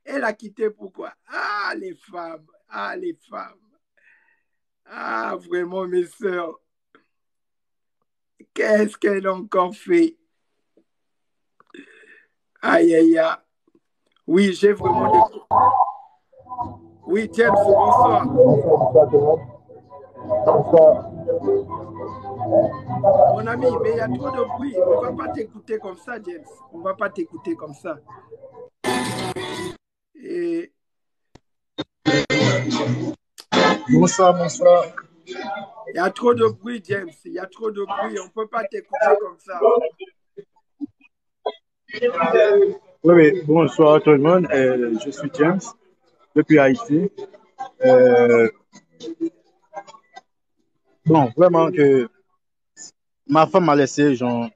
Elle a quitté pourquoi? Les femmes. Les femmes. Vraiment, mes sœurs. Qu'est-ce qu'elle a encore fait? Aïe, aïe, aïe. Oui, j'ai vraiment des... Oui, James, bonsoir. Bonsoir. Mon ami, mais il y a trop de bruit. On ne va pas t'écouter comme ça, James. On ne va pas t'écouter comme ça. Et... Bonsoir, bonsoir. Il y a trop de bruit, James. Il y a trop de bruit. On ne peut pas t'écouter comme ça. Oui, bonsoir tout le monde. Je suis James, depuis Haïti. Bon, vraiment que ma femme m'a laissé, genre,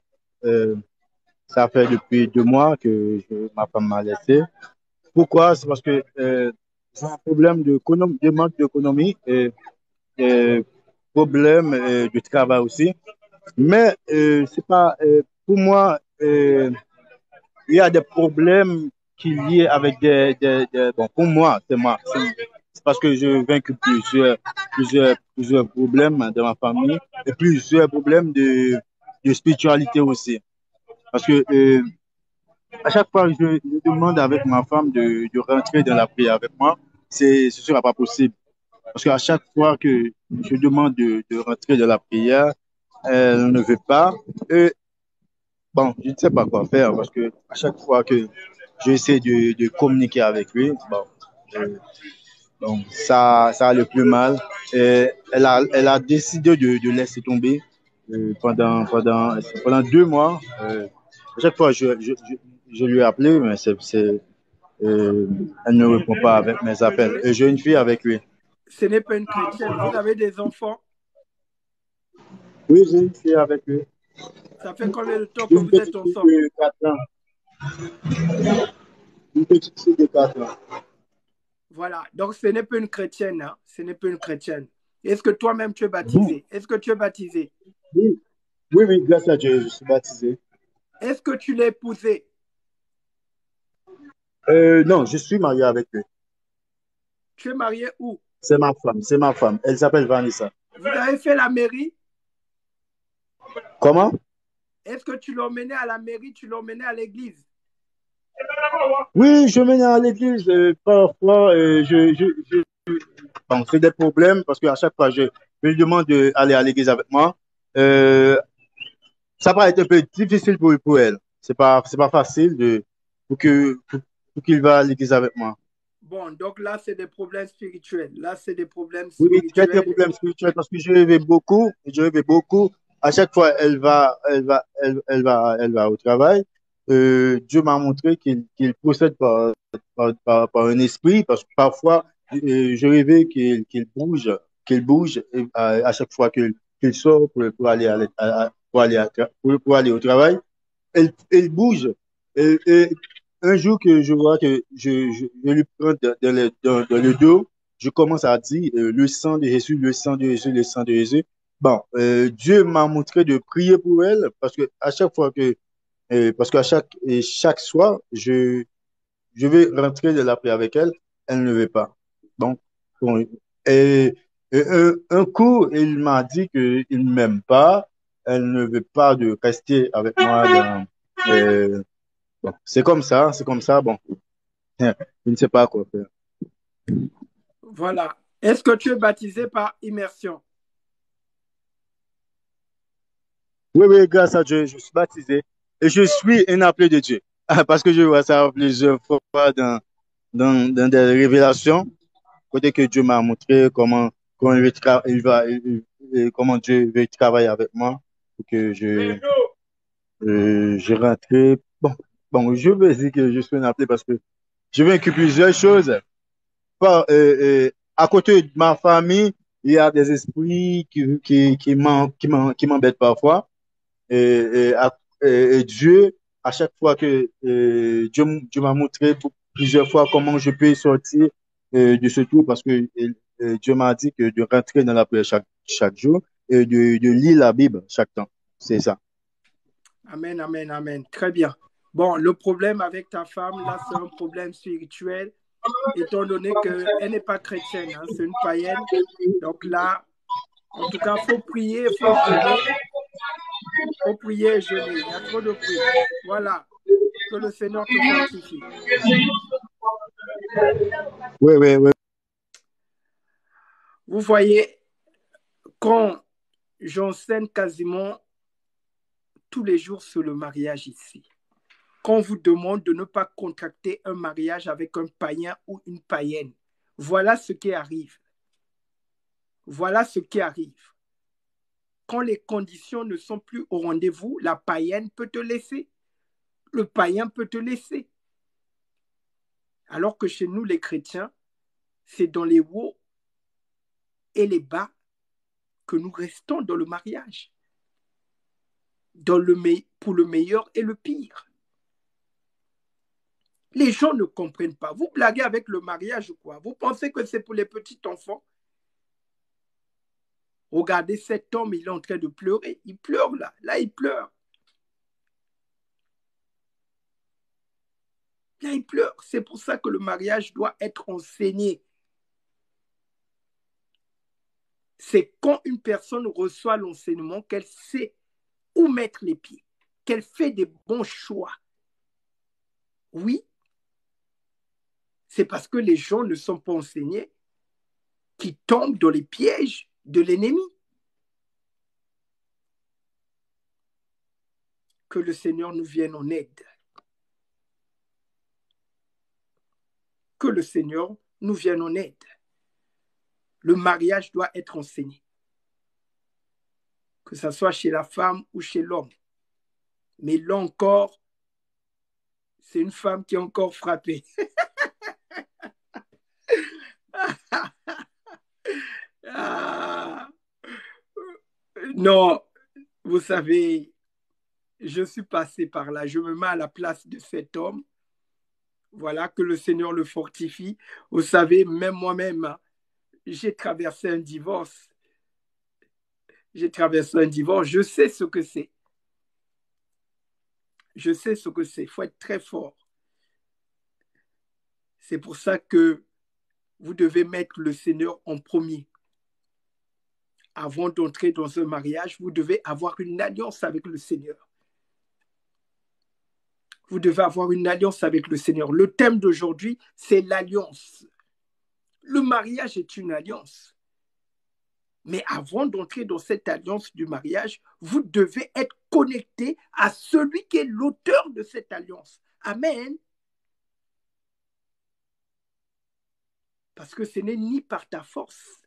ça fait depuis 2 mois que ma femme m'a laissé. Pourquoi? C'est parce que j'ai un problème de manque d'économie et problème de travail aussi. Mais c'est pas pour moi. Il y a des problèmes qui lient avec bon, pour moi, c'est parce que j'ai vaincu plusieurs problèmes dans ma famille et plusieurs problèmes de spiritualité aussi. Parce que à chaque fois que je demande avec ma femme de rentrer dans la prière avec moi, ce sera pas possible. Parce qu'à chaque fois que je demande de rentrer dans la prière, elle ne veut pas. Et bon, je ne sais pas quoi faire parce que à chaque fois que j'essaie de communiquer avec lui, bon, donc ça a le plus mal. Et elle a décidé de laisser tomber pendant 2 mois. À chaque fois, je lui ai appelé, mais elle ne répond pas avec mes appels. Et j'ai une fille avec lui. Ce n'est pas une chrétienne. Vous avez des enfants? Oui, j'ai une fille avec lui. Ça fait combien de temps que Une vous êtes petite fille ensemble? de 4 ans. Une petite fille de 4 ans. Voilà. Donc, ce n'est pas une chrétienne. Hein? Ce n'est pas une chrétienne. Est-ce que toi-même tu es Bon, baptisé? Est-ce que tu es baptisé? oui, oui, oui, grâce à Dieu, je suis baptisé. Est-ce que tu l'as épousé? Non, je suis marié avec lui. Tu es marié où? C'est ma femme, c'est ma femme. Elle s'appelle Vanessa. Vous avez fait la mairie? Comment? Est-ce que tu l'as emmené à la mairie? Tu l'as emmené à l'église? Oui, je mène à l'église. Parfois, bon, c'est des problèmes parce qu'à chaque fois, je lui demande d'aller à l'église avec moi. Euh, Ça va être un peu difficile pour elle. C'est pas facile pour qu'il va à l'église avec moi. Bon, donc là, c'est des problèmes spirituels. Là, c'est des problèmes Oui, oui, très, très spirituels. problème spirituel parce que je rêvais beaucoup, je rêvais beaucoup. À chaque fois, elle va au travail. Dieu m'a montré qu'il procède par un esprit parce que parfois, je rêvais qu'il bouge à chaque fois qu'il sort pour aller pour aller au travail. Elle bouge. Et un jour que je vois que je lui prends dans le dos, je commence à dire le sang de Jésus, le sang de Jésus, le sang de Jésus. Bon, Dieu m'a montré de prier pour elle parce que à chaque fois parce qu'à chaque soir, je vais rentrer de la prière avec elle, elle ne veut pas. Donc, bon, et un coup, il m'a dit qu'il ne m'aime pas, elle ne veut pas de rester avec moi. Bon, c'est comme ça, bon. je ne sais pas quoi faire. Voilà. Est-ce que tu es baptisé par immersion? Oui, oui, grâce à Dieu, je suis baptisé et je suis un appelé de Dieu. Parce que je vois ça plusieurs fois dans des révélations, côté que Dieu m'a montré comment comment Dieu veut travailler avec moi pour que je rentre. Bon, je veux dire que je suis un appelé parce que j'ai vécu plusieurs choses. À côté de ma famille, il y a des esprits qui m'embêtent parfois. Et, et, à- et Dieu, à chaque fois que Dieu m'a montré plusieurs fois comment je peux sortir de ce trou, parce que Dieu m'a dit que de rentrer dans la prière chaque jour et de lire la Bible chaque temps. C'est ça. Amen, amen, amen. Très bien. Bon, le problème avec ta femme, là, c'est un problème spirituel, étant donné qu'elle n'est pas chrétienne, hein, c'est une païenne. Donc là, en tout cas, il faut prier, il faut jeûner. Il faut prier et jeûner. Il y a trop de bruit. Voilà. Que le Seigneur te fortifie. Oui, oui, oui. Vous voyez, quand j'enseigne quasiment tous les jours sur le mariage ici, quand on vous demande de ne pas contracter un mariage avec un païen ou une païenne, voilà ce qui arrive. Voilà ce qui arrive. Quand les conditions ne sont plus au rendez-vous, la païenne peut te laisser, le païen peut te laisser. Alors que chez nous, les chrétiens, c'est dans les hauts et les bas que nous restons dans le mariage, pour le meilleur et le pire. Les gens ne comprennent pas. Vous blaguez avec le mariage ou quoi? Vous pensez que c'est pour les petits enfants? Regardez cet homme, il est en train de pleurer. Il pleure là. Là, il pleure. Là, il pleure. C'est pour ça que le mariage doit être enseigné. C'est quand une personne reçoit l'enseignement qu'elle sait où mettre les pieds, qu'elle fait des bons choix. Oui, c'est parce que les gens ne sont pas enseignés qui tombent dans les pièges de l'ennemi. Que le Seigneur nous vienne en aide. Que le Seigneur nous vienne en aide. Le mariage doit être enseigné, que ce soit chez la femme ou chez l'homme. Mais là encore, c'est une femme qui est encore frappée. Ah, non, vous savez, je suis passé par là. Je me mets à la place de cet homme. Voilà, que le Seigneur le fortifie. Vous savez, même moi-même, j'ai traversé un divorce. J'ai traversé un divorce. Je sais ce que c'est. Je sais ce que c'est. Il faut être très fort. C'est pour ça que vous devez mettre le Seigneur en premier. Avant d'entrer dans un mariage, vous devez avoir une alliance avec le Seigneur. Vous devez avoir une alliance avec le Seigneur. Le thème d'aujourd'hui, c'est l'alliance. Le mariage est une alliance. Mais avant d'entrer dans cette alliance du mariage, vous devez être connecté à celui qui est l'auteur de cette alliance. Amen. Parce que ce n'est ni par ta force,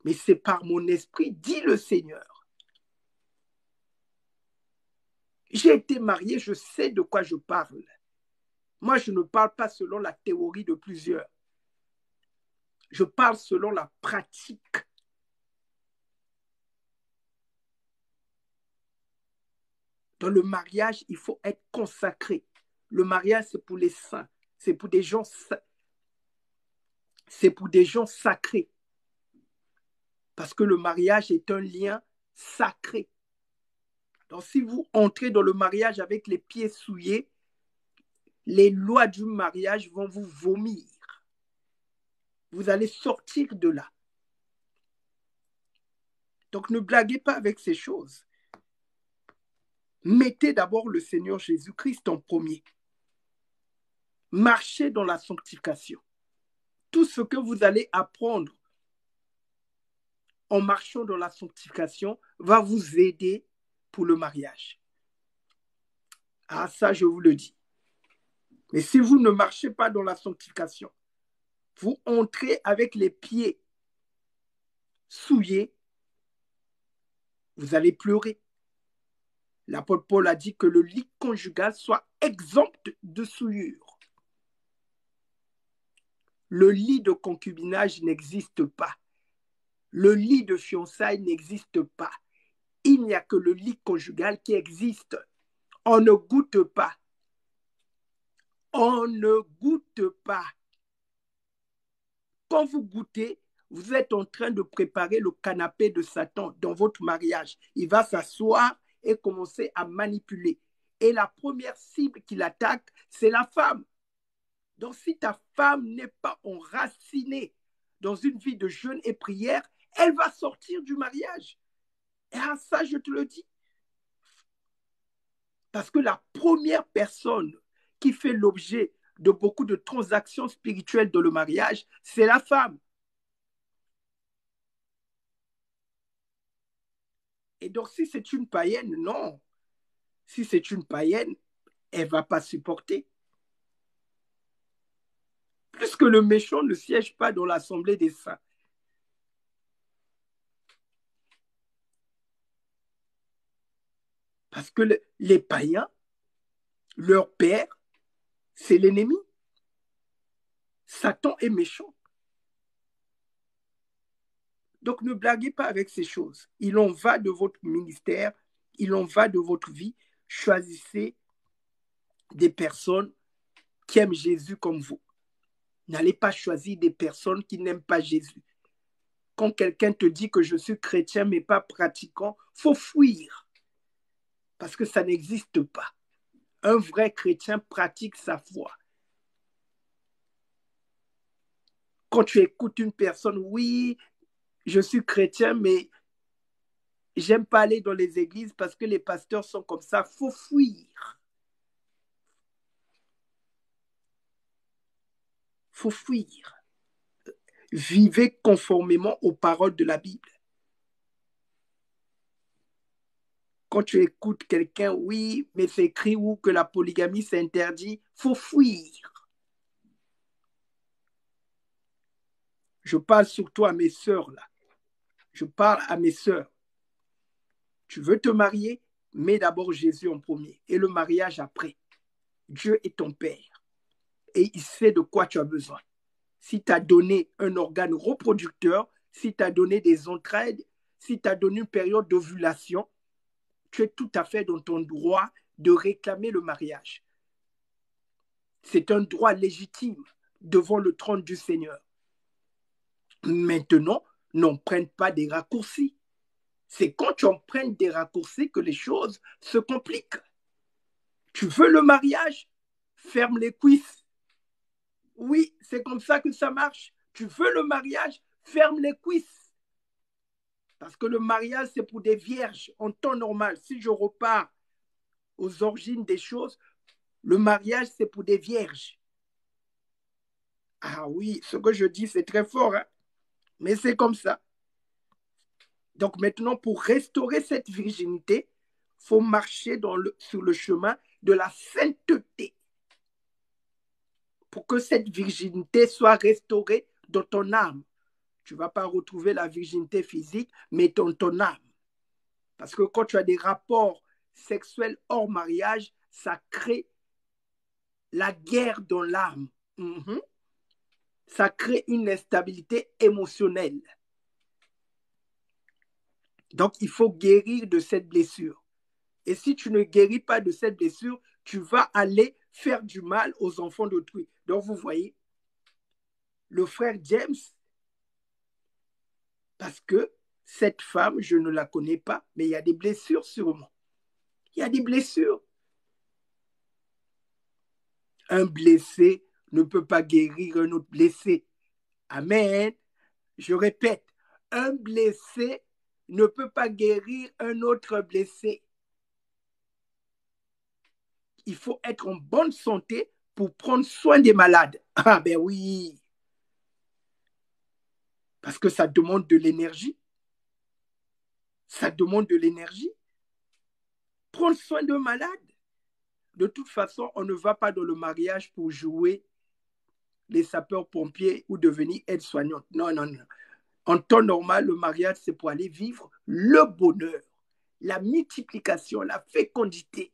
mais c'est par mon esprit, dit le Seigneur. J'ai été marié, je sais de quoi je parle. Moi, je ne parle pas selon la théorie de plusieurs. Je parle selon la pratique. Dans le mariage, il faut être consacré. Le mariage, c'est pour les saints. C'est pour des gens, c'est pour des gens sacrés. Parce que le mariage est un lien sacré. Donc, si vous entrez dans le mariage avec les pieds souillés, les lois du mariage vont vous vomir. Vous allez sortir de là. Donc, ne blaguez pas avec ces choses. Mettez d'abord le Seigneur Jésus-Christ en premier. Marchez dans la sanctification. Tout ce que vous allez apprendre en marchant dans la sanctification va vous aider pour le mariage. Ah, ça, je vous le dis. Mais si vous ne marchez pas dans la sanctification, vous entrez avec les pieds souillés, vous allez pleurer. L'apôtre Paul a dit que le lit conjugal soit exempt de souillure. Le lit de concubinage n'existe pas. Le lit de fiançailles n'existe pas. Il n'y a que le lit conjugal qui existe. On ne goûte pas. On ne goûte pas. Quand vous goûtez, vous êtes en train de préparer le canapé de Satan dans votre mariage. Il va s'asseoir et commencer à manipuler. Et la première cible qu'il attaque, c'est la femme. Donc, si ta femme n'est pas enracinée dans une vie de jeûne et prière, elle va sortir du mariage. Et à ça, je te le dis. Parce que la première personne qui fait l'objet de beaucoup de transactions spirituelles dans le mariage, c'est la femme. Et donc, si c'est une païenne, non. Si c'est une païenne, elle ne va pas supporter. Puisque le méchant ne siège pas dans l'assemblée des saints. Parce que les païens, leur père, c'est l'ennemi. Satan est méchant. Donc ne blaguez pas avec ces choses. Il en va de votre ministère, il en va de votre vie. Choisissez des personnes qui aiment Jésus comme vous. N'allez pas choisir des personnes qui n'aiment pas Jésus. Quand quelqu'un te dit que je suis chrétien mais pas pratiquant, il faut fuir. Parce que ça n'existe pas. Un vrai chrétien pratique sa foi. Quand tu écoutes une personne, oui, je suis chrétien, mais j'aime pas aller dans les églises parce que les pasteurs sont comme ça, il faut fuir. Il faut fuir. Vivez conformément aux paroles de la Bible. Quand tu écoutes quelqu'un, oui, mais c'est écrit où que la polygamie c'est interdit, il faut fuir. Je parle surtout à mes sœurs là. Je parle à mes sœurs. Tu veux te marier, mets d'abord Jésus en premier et le mariage après. Dieu est ton Père et il sait de quoi tu as besoin. Si tu as donné un organe reproducteur, si tu as donné des entrailles, si tu as donné une période d'ovulation, tu es tout à fait dans ton droit de réclamer le mariage. C'est un droit légitime devant le trône du Seigneur. Maintenant, n'emprunte pas des raccourcis. C'est quand tu empruntes des raccourcis que les choses se compliquent. Tu veux le mariage? Ferme les cuisses. Oui, c'est comme ça que ça marche. Tu veux le mariage? Ferme les cuisses. Parce que le mariage, c'est pour des vierges en temps normal. Si je repars aux origines des choses, le mariage, c'est pour des vierges. Ah oui, ce que je dis, c'est très fort, hein? Mais c'est comme ça. Donc maintenant, pour restaurer cette virginité, il faut marcher sur le chemin de la sainteté. Pour que cette virginité soit restaurée dans ton âme. Tu ne vas pas retrouver la virginité physique, mais dans ton âme. Parce que quand tu as des rapports sexuels hors mariage, ça crée la guerre dans l'âme. Ça crée une instabilité émotionnelle. Donc, il faut guérir de cette blessure. Et si tu ne guéris pas de cette blessure, tu vas aller faire du mal aux enfants d'autrui. Donc, vous voyez, le frère James, parce que cette femme, je ne la connais pas, mais il y a des blessures sûrement. Il y a des blessures. Un blessé ne peut pas guérir un autre blessé. Amen. Je répète, un blessé ne peut pas guérir un autre blessé. Il faut être en bonne santé pour prendre soin des malades. Ah ben oui, parce que ça demande de l'énergie. Ça demande de l'énergie. Prendre soin d'un malade. De toute façon, on ne va pas dans le mariage pour jouer les sapeurs-pompiers ou devenir aide-soignante. Non, non, non. En temps normal, le mariage, c'est pour aller vivre le bonheur, la multiplication, la fécondité.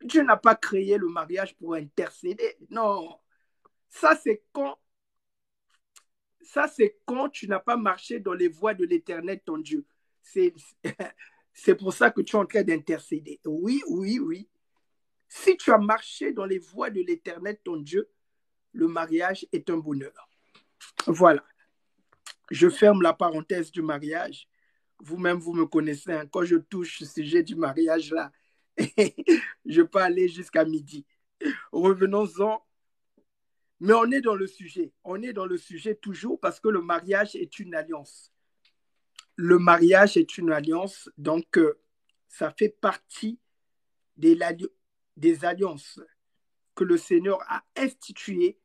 Dieu n'a pas créé le mariage pour intercéder. Non. Ça, c'est quand, quand tu n'as pas marché dans les voies de l'Éternel, ton Dieu. C'est, c'est pour ça que tu es en train d'intercéder. Oui, oui, oui. Si tu as marché dans les voies de l'Éternel, ton Dieu, le mariage est un bonheur. Voilà. Je ferme la parenthèse du mariage. Vous-même, vous me connaissez. Hein, quand je touche ce sujet du mariage, là, je peux aller jusqu'à midi. Revenons-en. Mais on est dans le sujet. On est dans le sujet toujours parce que le mariage est une alliance. Le mariage est une alliance, donc ça fait partie des alliances que le Seigneur a instituées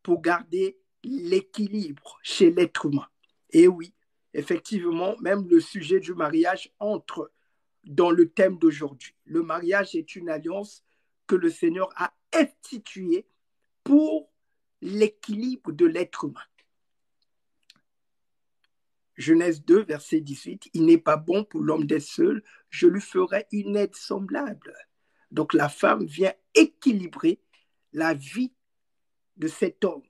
pour garder l'équilibre chez l'être humain. Et oui, effectivement, même le sujet du mariage entre dans le thème d'aujourd'hui. Le mariage est une alliance que le Seigneur a instituée pour l'équilibre de l'être humain. Genèse 2, verset 18, il n'est pas bon pour l'homme d'être seul, je lui ferai une aide semblable. Donc la femme vient équilibrer la vie de cet homme.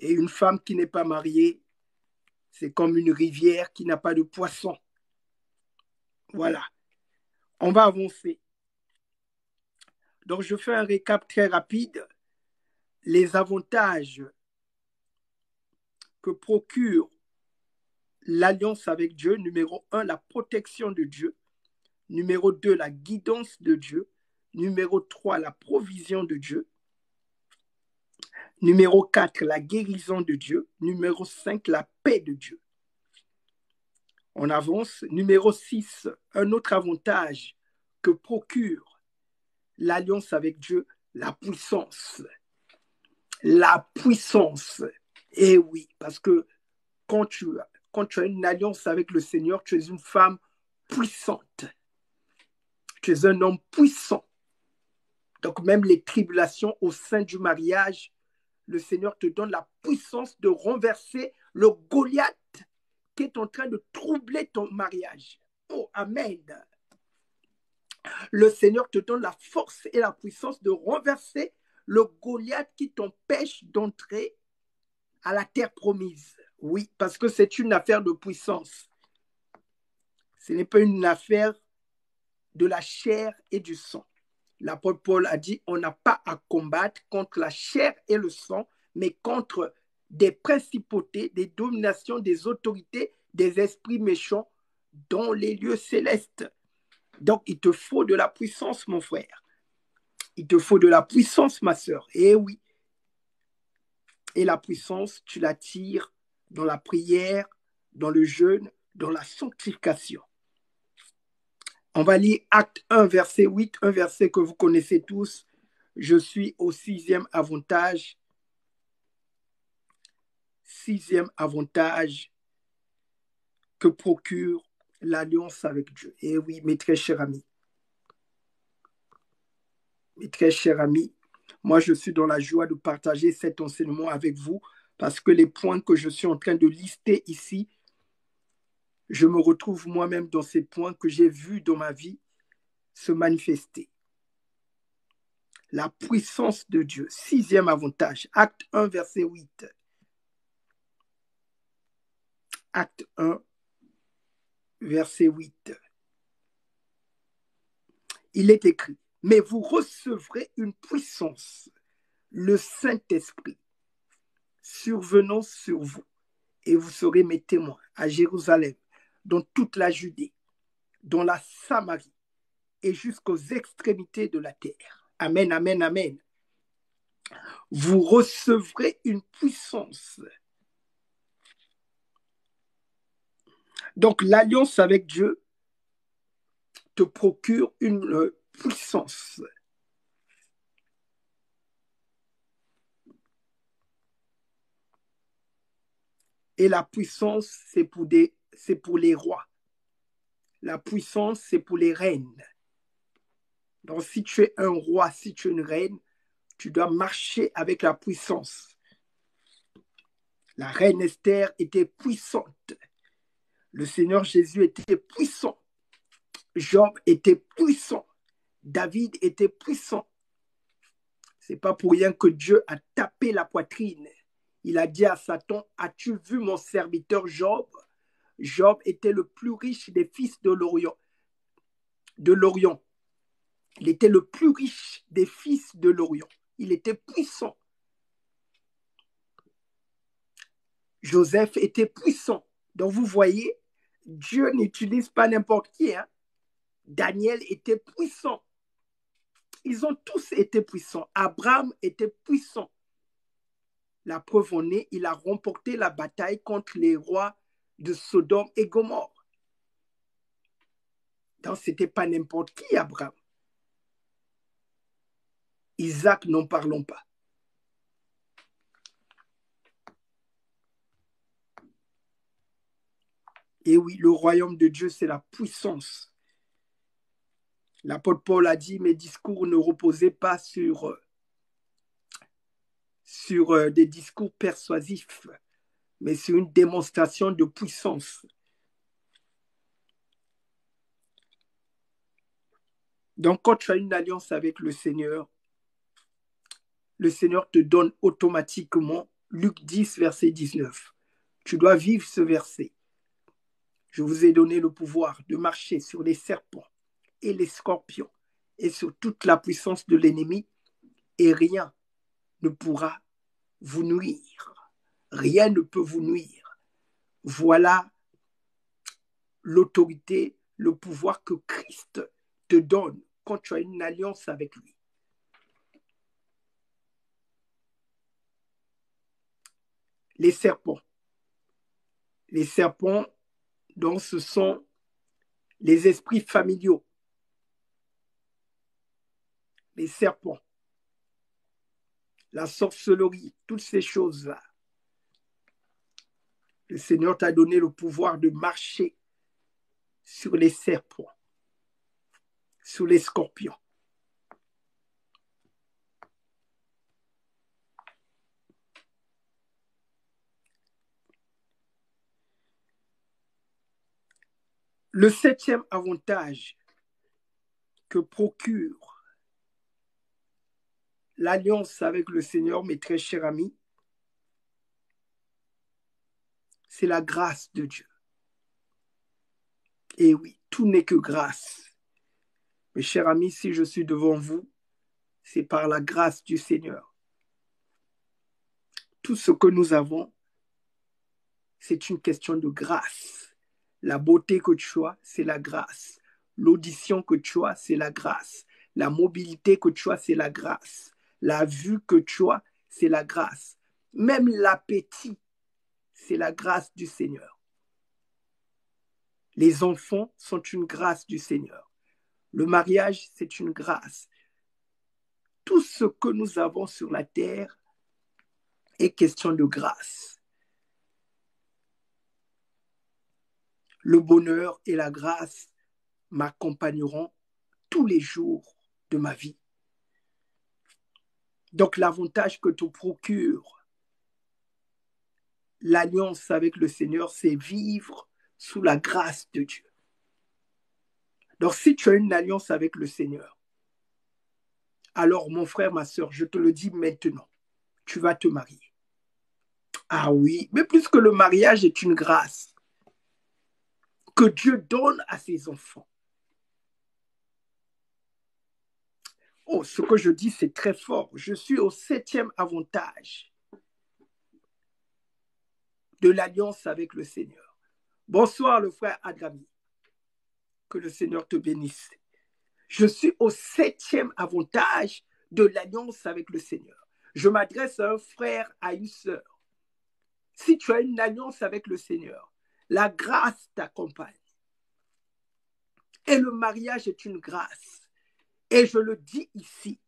Et une femme qui n'est pas mariée, c'est comme une rivière qui n'a pas de poisson. Voilà. On va avancer. Donc, je fais un récap très rapide. Les avantages que procure l'alliance avec Dieu. Numéro 1, la protection de Dieu. Numéro 2, la guidance de Dieu. Numéro 3, la provision de Dieu. Numéro 4, la guérison de Dieu. Numéro 5, la paix de Dieu. On avance. Numéro 6, un autre avantage que procure l'alliance avec Dieu, la puissance. La puissance. Et oui, parce que quand tu as une alliance avec le Seigneur, tu es une femme puissante. Tu es un homme puissant. Donc même les tribulations au sein du mariage, le Seigneur te donne la puissance de renverser le Goliath qui est en train de troubler ton mariage. Oh, amen. Le Seigneur te donne la force et la puissance de renverser le Goliath qui t'empêche d'entrer à la terre promise. Oui, parce que c'est une affaire de puissance. Ce n'est pas une affaire de la chair et du sang. L'apôtre Paul a dit, on n'a pas à combattre contre la chair et le sang, mais contre des principautés, des dominations, des autorités, des esprits méchants dans les lieux célestes. Donc, il te faut de la puissance, mon frère. Il te faut de la puissance, ma sœur. Et oui. Et la puissance, tu la tires dans la prière, dans le jeûne, dans la sanctification. On va lire Acte 1, verset 8, un verset que vous connaissez tous. Je suis au 6e avantage. 6e avantage que procure l'alliance avec Dieu. Et oui, mes très chers amis. Mes très chers amis, moi je suis dans la joie de partager cet enseignement avec vous parce que les points que je suis en train de lister ici, je me retrouve moi-même dans ces points que j'ai vus dans ma vie se manifester. La puissance de Dieu. 6e avantage. Acte 1, verset 8. Acte 1, verset 8. Il est écrit, mais vous recevrez une puissance, le Saint-Esprit, survenant sur vous, et vous serez mes témoins à Jérusalem, dans toute la Judée, dans la Samarie, et jusqu'aux extrémités de la terre. Amen, amen, amen. Vous recevrez une puissance. Donc, l'alliance avec Dieu te procure une puissance. Et la puissance, c'est pour les rois. La puissance, c'est pour les reines. Donc, si tu es un roi, si tu es une reine, tu dois marcher avec la puissance. La reine Esther était puissante. Le Seigneur Jésus était puissant. Job était puissant. David était puissant. C'est pas pour rien que Dieu a tapé la poitrine. Il a dit à Satan, as-tu vu mon serviteur Job? Job était le plus riche des fils de l'Orient. Il était le plus riche des fils de l'Orient. Il était puissant. Joseph était puissant. Donc vous voyez, Dieu n'utilise pas n'importe qui. Hein. Daniel était puissant. Ils ont tous été puissants. Abraham était puissant. La preuve en est, il a remporté la bataille contre les rois de Sodome et Gomorrhe. Donc ce n'était pas n'importe qui, Abraham. Isaac, n'en parlons pas. Et oui, le royaume de Dieu, c'est la puissance. L'apôtre Paul a dit, mes discours ne reposaient pas sur des discours persuasifs, mais sur une démonstration de puissance. Donc, quand tu as une alliance avec le Seigneur te donne automatiquement Luc 10, verset 19. Tu dois vivre ce verset. Je vous ai donné le pouvoir de marcher sur les serpents et les scorpions et sur toute la puissance de l'ennemi, et rien ne pourra vous nuire. Rien ne peut vous nuire. Voilà l'autorité, le pouvoir que Christ te donne quand tu as une alliance avec lui. Les serpents. Les serpents, donc, ce sont les esprits familiaux. Les serpents. La sorcellerie, toutes ces choses-là. Le Seigneur t'a donné le pouvoir de marcher sur les serpents, sur les scorpions. Le 7e avantage que procure l'alliance avec le Seigneur, mes très chers amis, c'est la grâce de Dieu. Et oui, tout n'est que grâce. Mes chers amis, si je suis devant vous, c'est par la grâce du Seigneur. Tout ce que nous avons, c'est une question de grâce. La beauté que tu as, c'est la grâce. L'audition que tu as, c'est la grâce. La mobilité que tu as, c'est la grâce. La vue que tu as, c'est la grâce. Même l'appétit, c'est la grâce du Seigneur. Les enfants sont une grâce du Seigneur. Le mariage, c'est une grâce. Tout ce que nous avons sur la terre est question de grâce. Le bonheur et la grâce m'accompagneront tous les jours de ma vie. Donc l'avantage que te procure l'alliance avec le Seigneur, c'est vivre sous la grâce de Dieu. Donc si tu as une alliance avec le Seigneur, alors mon frère, ma soeur, je te le dis maintenant, tu vas te marier. Ah oui, mais plus que le mariage est une grâce que Dieu donne à ses enfants. Oh, ce que je dis, c'est très fort. Je suis au 7e avantage de l'alliance avec le Seigneur. Bonsoir, le frère Adrami. Que le Seigneur te bénisse. Je suis au 7e avantage de l'alliance avec le Seigneur. Je m'adresse à un frère, à une sœur. Si tu as une alliance avec le Seigneur, la grâce t'accompagne. Et le mariage est une grâce. Et je le dis ici,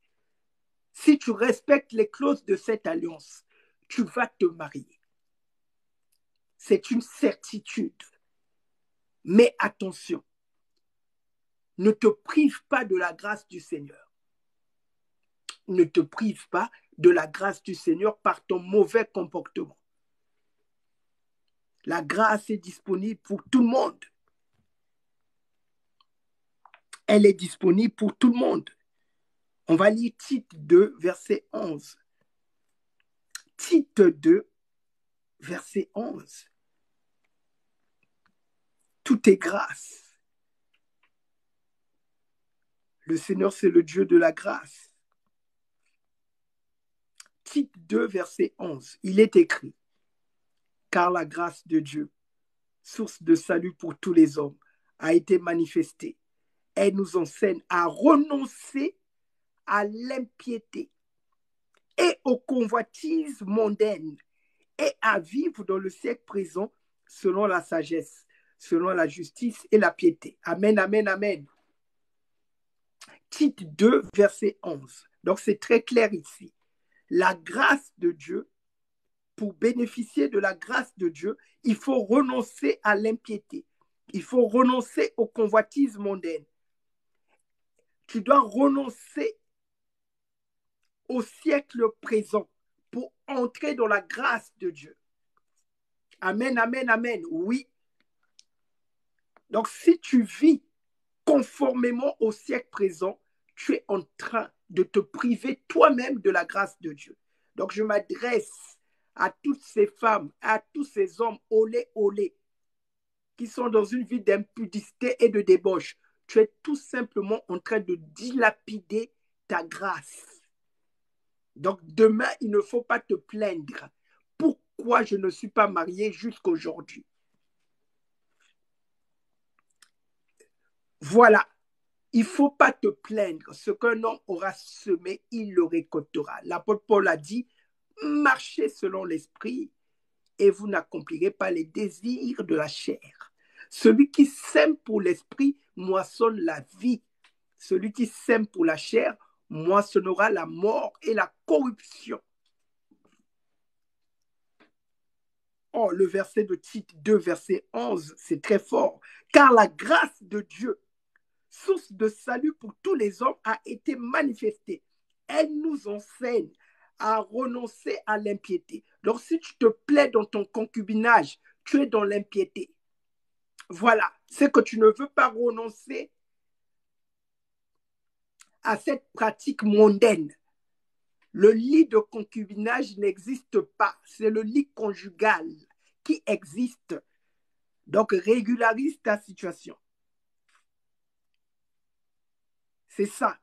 si tu respectes les clauses de cette alliance, tu vas te marier. C'est une certitude. Mais attention, ne te prive pas de la grâce du Seigneur. Ne te prive pas de la grâce du Seigneur par ton mauvais comportement. La grâce est disponible pour tout le monde. Elle est disponible pour tout le monde. On va lire Tite 2, verset 11. Tite 2, verset 11. Tout est grâce. Le Seigneur, c'est le Dieu de la grâce. Tite 2, verset 11. Il est écrit, car la grâce de Dieu, source de salut pour tous les hommes, a été manifestée. Elle nous enseigne à renoncer à l'impiété et aux convoitises mondaines et à vivre dans le siècle présent selon la sagesse, selon la justice et la piété. Amen, amen, amen. Tite 2, verset 11. Donc c'est très clair ici. La grâce de Dieu, pour bénéficier de la grâce de Dieu, il faut renoncer à l'impiété. Il faut renoncer aux convoitises mondaines. Tu dois renoncer au siècle présent pour entrer dans la grâce de Dieu. Amen, amen, amen. Oui. Donc, si tu vis conformément au siècle présent, tu es en train de te priver toi-même de la grâce de Dieu. Donc, je m'adresse à toutes ces femmes, à tous ces hommes, olé, olé, qui sont dans une vie d'impudicité et de débauche. Tu es tout simplement en train de dilapider ta grâce. Donc, demain, il ne faut pas te plaindre. Pourquoi je ne suis pas marié jusqu'aujourd'hui? Voilà. Il ne faut pas te plaindre. Ce qu'un homme aura semé, il le récoltera. L'apôtre Paul a dit, marchez selon l'esprit et vous n'accomplirez pas les désirs de la chair. Celui qui sème pour l'esprit moissonne la vie. Celui qui sème pour la chair moissonnera la mort et la corruption. Oh, le verset de Tite 2, verset 11, c'est très fort. Car la grâce de Dieu, source de salut pour tous les hommes, a été manifestée. Elle nous enseigne à renoncer à l'impiété. Donc, si tu te plais dans ton concubinage, tu es dans l'impiété. Voilà, c'est que tu ne veux pas renoncer à cette pratique mondaine. Le lit de concubinage n'existe pas. C'est le lit conjugal qui existe. Donc, régularise ta situation. C'est ça.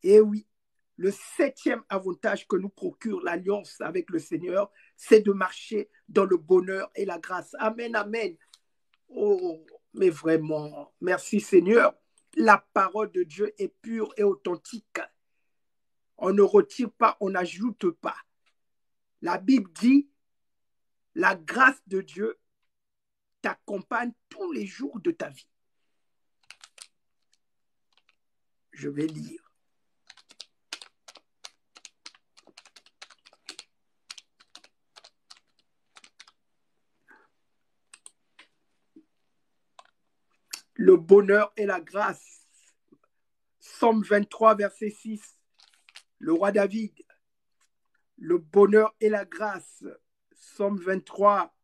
Et oui, le 7e avantage que nous procure l'alliance avec le Seigneur, c'est de marcher dans le bonheur et la grâce. Amen, amen. Oh, mais vraiment, merci Seigneur. La parole de Dieu est pure et authentique. On ne retire pas, on n'ajoute pas. La Bible dit, la grâce de Dieu t'accompagne tous les jours de ta vie. Je vais lire. Le bonheur et la grâce. Psaume 23, verset 6. Le roi David. Le bonheur et la grâce. Psaume 23,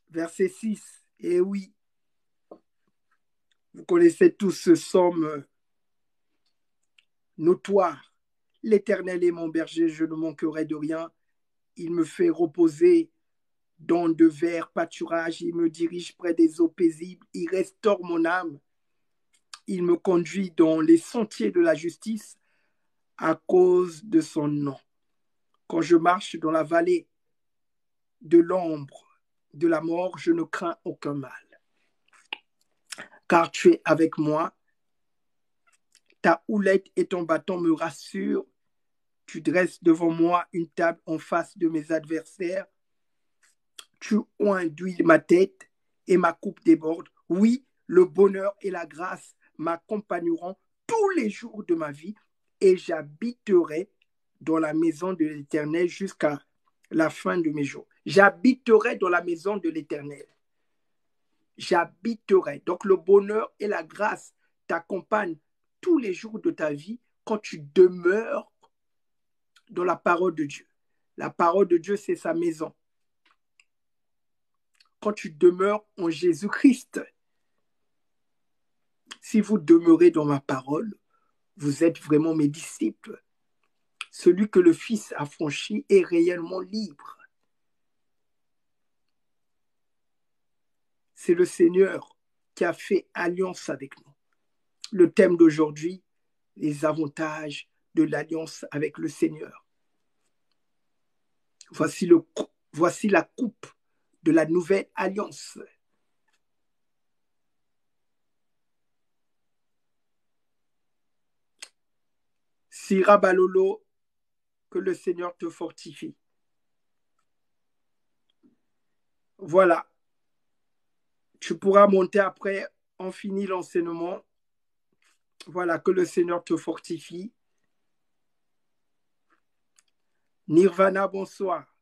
verset 6. Et oui, vous connaissez tous ce psaume notoire. L'Éternel est mon berger, je ne manquerai de rien. Il me fait reposer dans de verts pâturages. Il me dirige près des eaux paisibles. Il restaure mon âme. Il me conduit dans les sentiers de la justice à cause de son nom. Quand je marche dans la vallée de l'ombre de la mort, je ne crains aucun mal. Car tu es avec moi. Ta houlette et ton bâton me rassurent. Tu dresses devant moi une table en face de mes adversaires. Tu oins d'huile ma tête et ma coupe déborde. Oui, le bonheur et la grâce m'accompagneront tous les jours de ma vie et j'habiterai dans la maison de l'Éternel jusqu'à la fin de mes jours. J'habiterai dans la maison de l'Éternel. J'habiterai. Donc le bonheur et la grâce t'accompagnent tous les jours de ta vie quand tu demeures dans la parole de Dieu. La parole de Dieu, c'est sa maison. Quand tu demeures en Jésus-Christ, si vous demeurez dans ma parole, vous êtes vraiment mes disciples. Celui que le Fils a franchi est réellement libre. C'est le Seigneur qui a fait alliance avec nous. Le thème d'aujourd'hui, les avantages de l'alliance avec le Seigneur. Voici la coupe de la nouvelle alliance. Sira Balolo, que le Seigneur te fortifie. Voilà. Tu pourras monter après, on finit l'enseignement. Voilà, que le Seigneur te fortifie. Nirvana, bonsoir.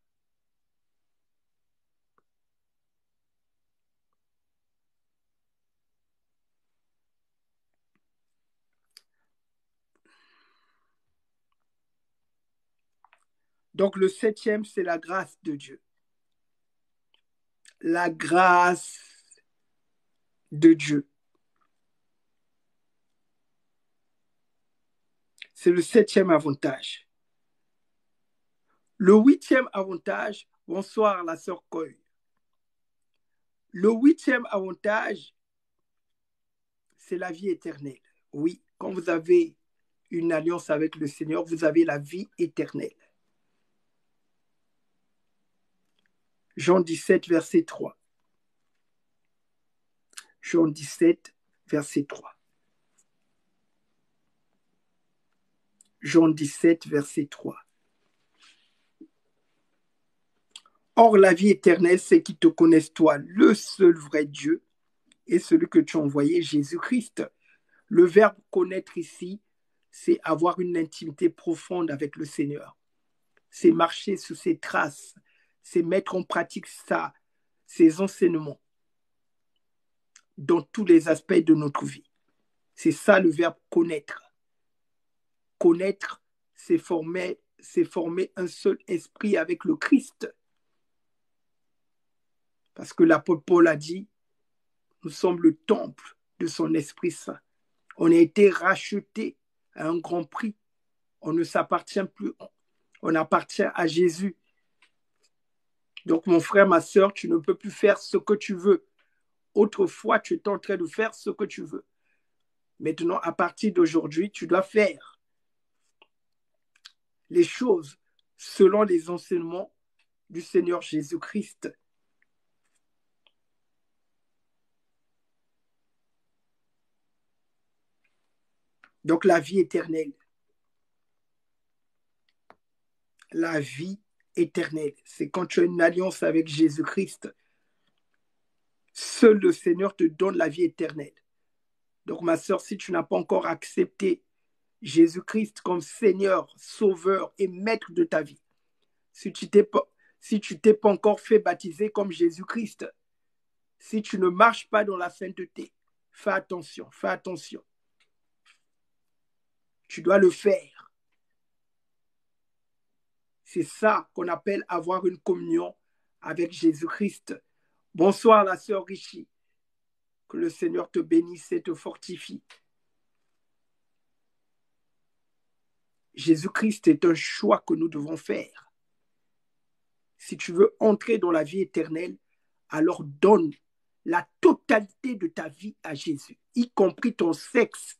Donc le 7e, c'est la grâce de Dieu. La grâce de Dieu. C'est le 7e avantage. Le 8e avantage, bonsoir la sœur Coy. Le 8e avantage, c'est la vie éternelle. Oui, quand vous avez une alliance avec le Seigneur, vous avez la vie éternelle. Jean 17, verset 3. Jean 17, verset 3. Jean 17, verset 3. Or, la vie éternelle, c'est qu'ils te connaissent, toi, le seul vrai Dieu, et celui que tu as envoyé, Jésus-Christ. Le verbe connaître ici, c'est avoir une intimité profonde avec le Seigneur. C'est marcher sous ses traces, c'est mettre en pratique ses enseignements dans tous les aspects de notre vie. C'est ça le verbe connaître. Connaître, c'est former un seul esprit avec le Christ. Parce que l'apôtre Paul a dit, nous sommes le temple de son Esprit Saint. On a été rachetés à un grand prix. On ne s'appartient plus. On appartient à Jésus. Donc, mon frère, ma sœur, tu ne peux plus faire ce que tu veux. Autrefois, tu étais en train de faire ce que tu veux. Maintenant, à partir d'aujourd'hui, tu dois faire les choses selon les enseignements du Seigneur Jésus-Christ. Donc, la vie éternelle. La vie éternelle, c'est quand tu as une alliance avec Jésus-Christ. Seul le Seigneur te donne la vie éternelle. Donc, ma sœur, si tu n'as pas encore accepté Jésus-Christ comme Seigneur, Sauveur et Maître de ta vie, si tu t'es pas encore fait baptiser comme Jésus-Christ, si tu ne marches pas dans la sainteté, fais attention, fais attention. Tu dois le faire. C'est ça qu'on appelle avoir une communion avec Jésus-Christ. Bonsoir la sœur Richie. Que le Seigneur te bénisse et te fortifie. Jésus-Christ est un choix que nous devons faire. Si tu veux entrer dans la vie éternelle, alors donne la totalité de ta vie à Jésus, y compris ton sexe.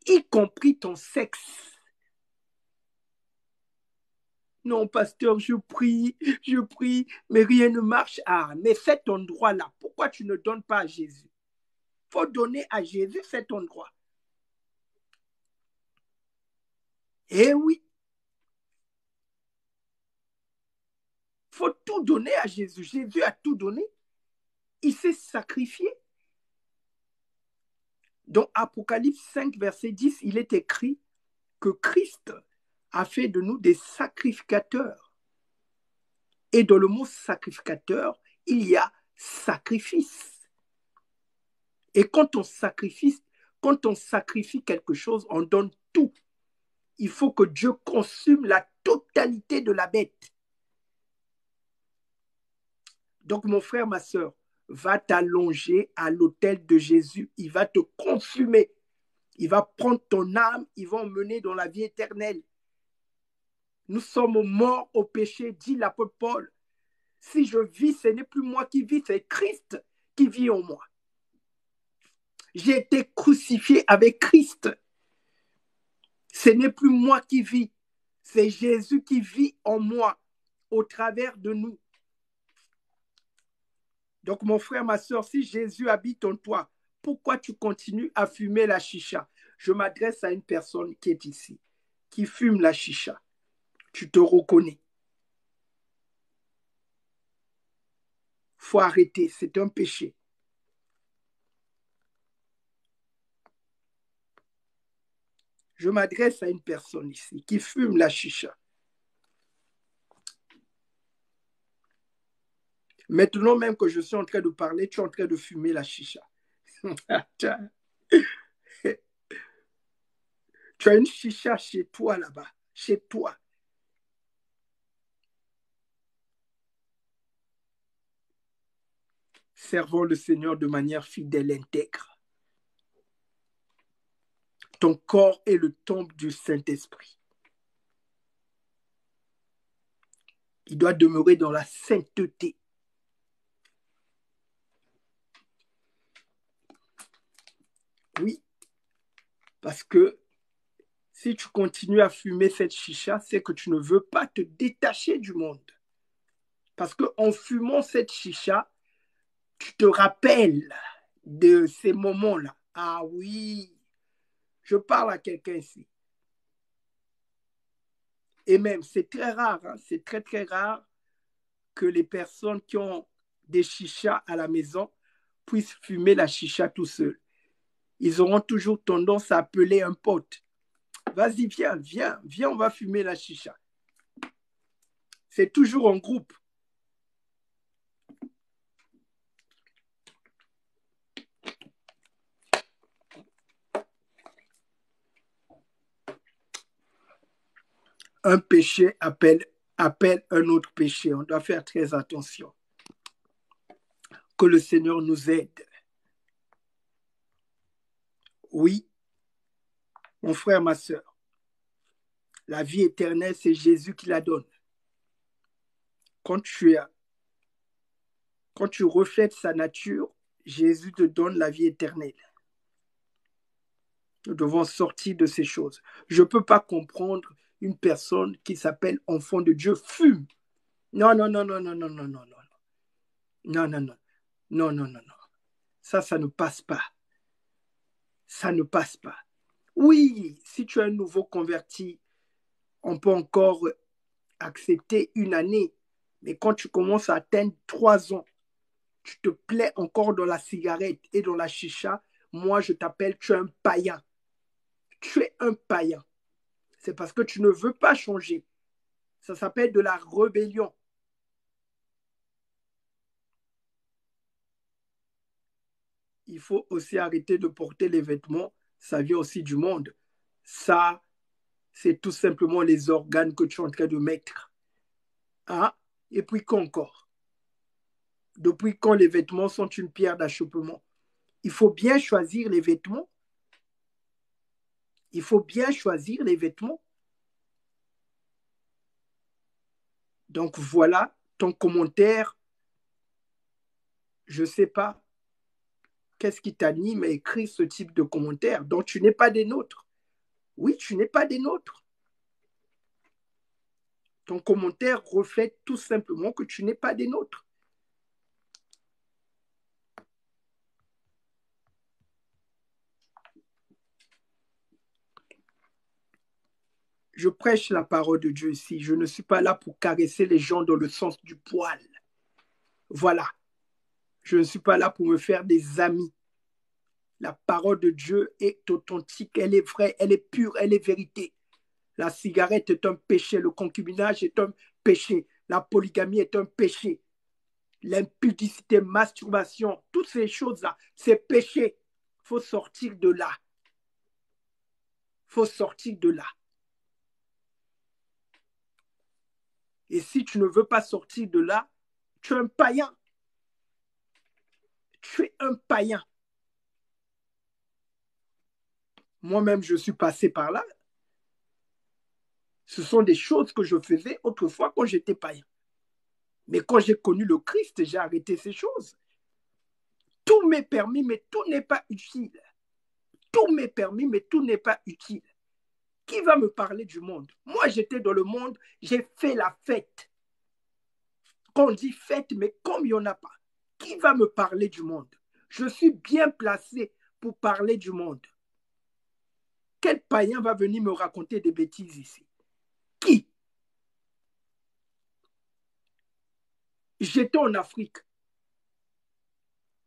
Y compris ton sexe. Non, pasteur, je prie, mais rien ne marche. Ah, mais cet endroit-là, pourquoi tu ne donnes pas à Jésus? Il faut donner à Jésus cet endroit. Eh oui. Il faut tout donner à Jésus. Jésus a tout donné. Il s'est sacrifié. Dans Apocalypse 5, verset 10, il est écrit que Christ a fait de nous des sacrificateurs. Et dans le mot sacrificateur, il y a sacrifice. Et quand on sacrifie quelque chose, on donne tout. Il faut que Dieu consume la totalité de la bête. Donc, mon frère, ma soeur, va t'allonger à l'autel de Jésus. Il va te consumer. Il va prendre ton âme. Il va emmener dans la vie éternelle. Nous sommes morts au péché, dit l'apôtre Paul. Si je vis, ce n'est plus moi qui vis, c'est Christ qui vit en moi. J'ai été crucifié avec Christ. Ce n'est plus moi qui vis, c'est Jésus qui vit en moi, au travers de nous. Donc, mon frère, ma soeur, si Jésus habite en toi, pourquoi tu continues à fumer la chicha? Je m'adresse à une personne qui est ici, qui fume la chicha. Tu te reconnais. Il faut arrêter, c'est un péché. Je m'adresse à une personne ici qui fume la chicha. Maintenant même que je suis en train de parler, tu es en train de fumer la chicha. Tu as une chicha chez toi là-bas, chez toi. Servons le Seigneur de manière fidèle, intègre. Ton corps est le temple du Saint-Esprit. Il doit demeurer dans la sainteté. Oui, parce que si tu continues à fumer cette chicha, c'est que tu ne veux pas te détacher du monde. Parce qu'en fumant cette chicha, tu te rappelles de ces moments-là. Ah oui, je parle à quelqu'un ici. Et même, c'est très rare, hein, c'est très, très rare que les personnes qui ont des chichas à la maison puissent fumer la chicha tout seul. Ils auront toujours tendance à appeler un pote. Vas-y, viens, on va fumer la chicha. C'est toujours en groupe. Un péché appelle un autre péché. On doit faire très attention. Que le Seigneur nous aide. Oui, mon frère, ma soeur, la vie éternelle, c'est Jésus qui la donne. Quand tu reflètes sa nature, Jésus te donne la vie éternelle. Nous devons sortir de ces choses. Je ne peux pas comprendre une personne qui s'appelle enfant de Dieu fume. Non. Non. Ça ne passe pas. Ça ne passe pas. Oui, si tu es un nouveau converti, on peut encore accepter une année. Mais quand tu commences à atteindre 3 ans, tu te plais encore dans la cigarette et dans la chicha, moi je t'appelle, tu es un païen. Tu es un païen. C'est parce que tu ne veux pas changer. Ça s'appelle de la rébellion. Il faut aussi arrêter de porter les vêtements. Ça vient aussi du monde. Ça, c'est tout simplement les organes que tu es en train de mettre. Ah, et puis quoi encore? Depuis quand les vêtements sont une pierre d'achoppement? Il faut bien choisir les vêtements. Il faut bien choisir les vêtements. Donc voilà ton commentaire. Je ne sais pas qu'est-ce qui t'anime à écrire ce type de commentaire. Donc tu n'es pas des nôtres. Oui, tu n'es pas des nôtres. Ton commentaire reflète tout simplement que tu n'es pas des nôtres. Je prêche la parole de Dieu ici. Je ne suis pas là pour caresser les gens dans le sens du poil. Voilà. Je ne suis pas là pour me faire des amis. La parole de Dieu est authentique, elle est vraie, elle est pure, elle est vérité. La cigarette est un péché, le concubinage est un péché, la polygamie est un péché, l'impudicité, masturbation, toutes ces choses-là, c'est péché. Il faut sortir de là. Il faut sortir de là. Et si tu ne veux pas sortir de là, tu es un païen. Tu es un païen. Moi-même, je suis passé par là. Ce sont des choses que je faisais autrefois quand j'étais païen. Mais quand j'ai connu le Christ, j'ai arrêté ces choses. Tout m'est permis, mais tout n'est pas utile. Tout m'est permis, mais tout n'est pas utile. Qui va me parler du monde? Moi, j'étais dans le monde, j'ai fait la fête. Quand on dit fête, mais comme il n'y en a pas, qui va me parler du monde? Je suis bien placé pour parler du monde. Quel païen va venir me raconter des bêtises ici? Qui? J'étais en Afrique.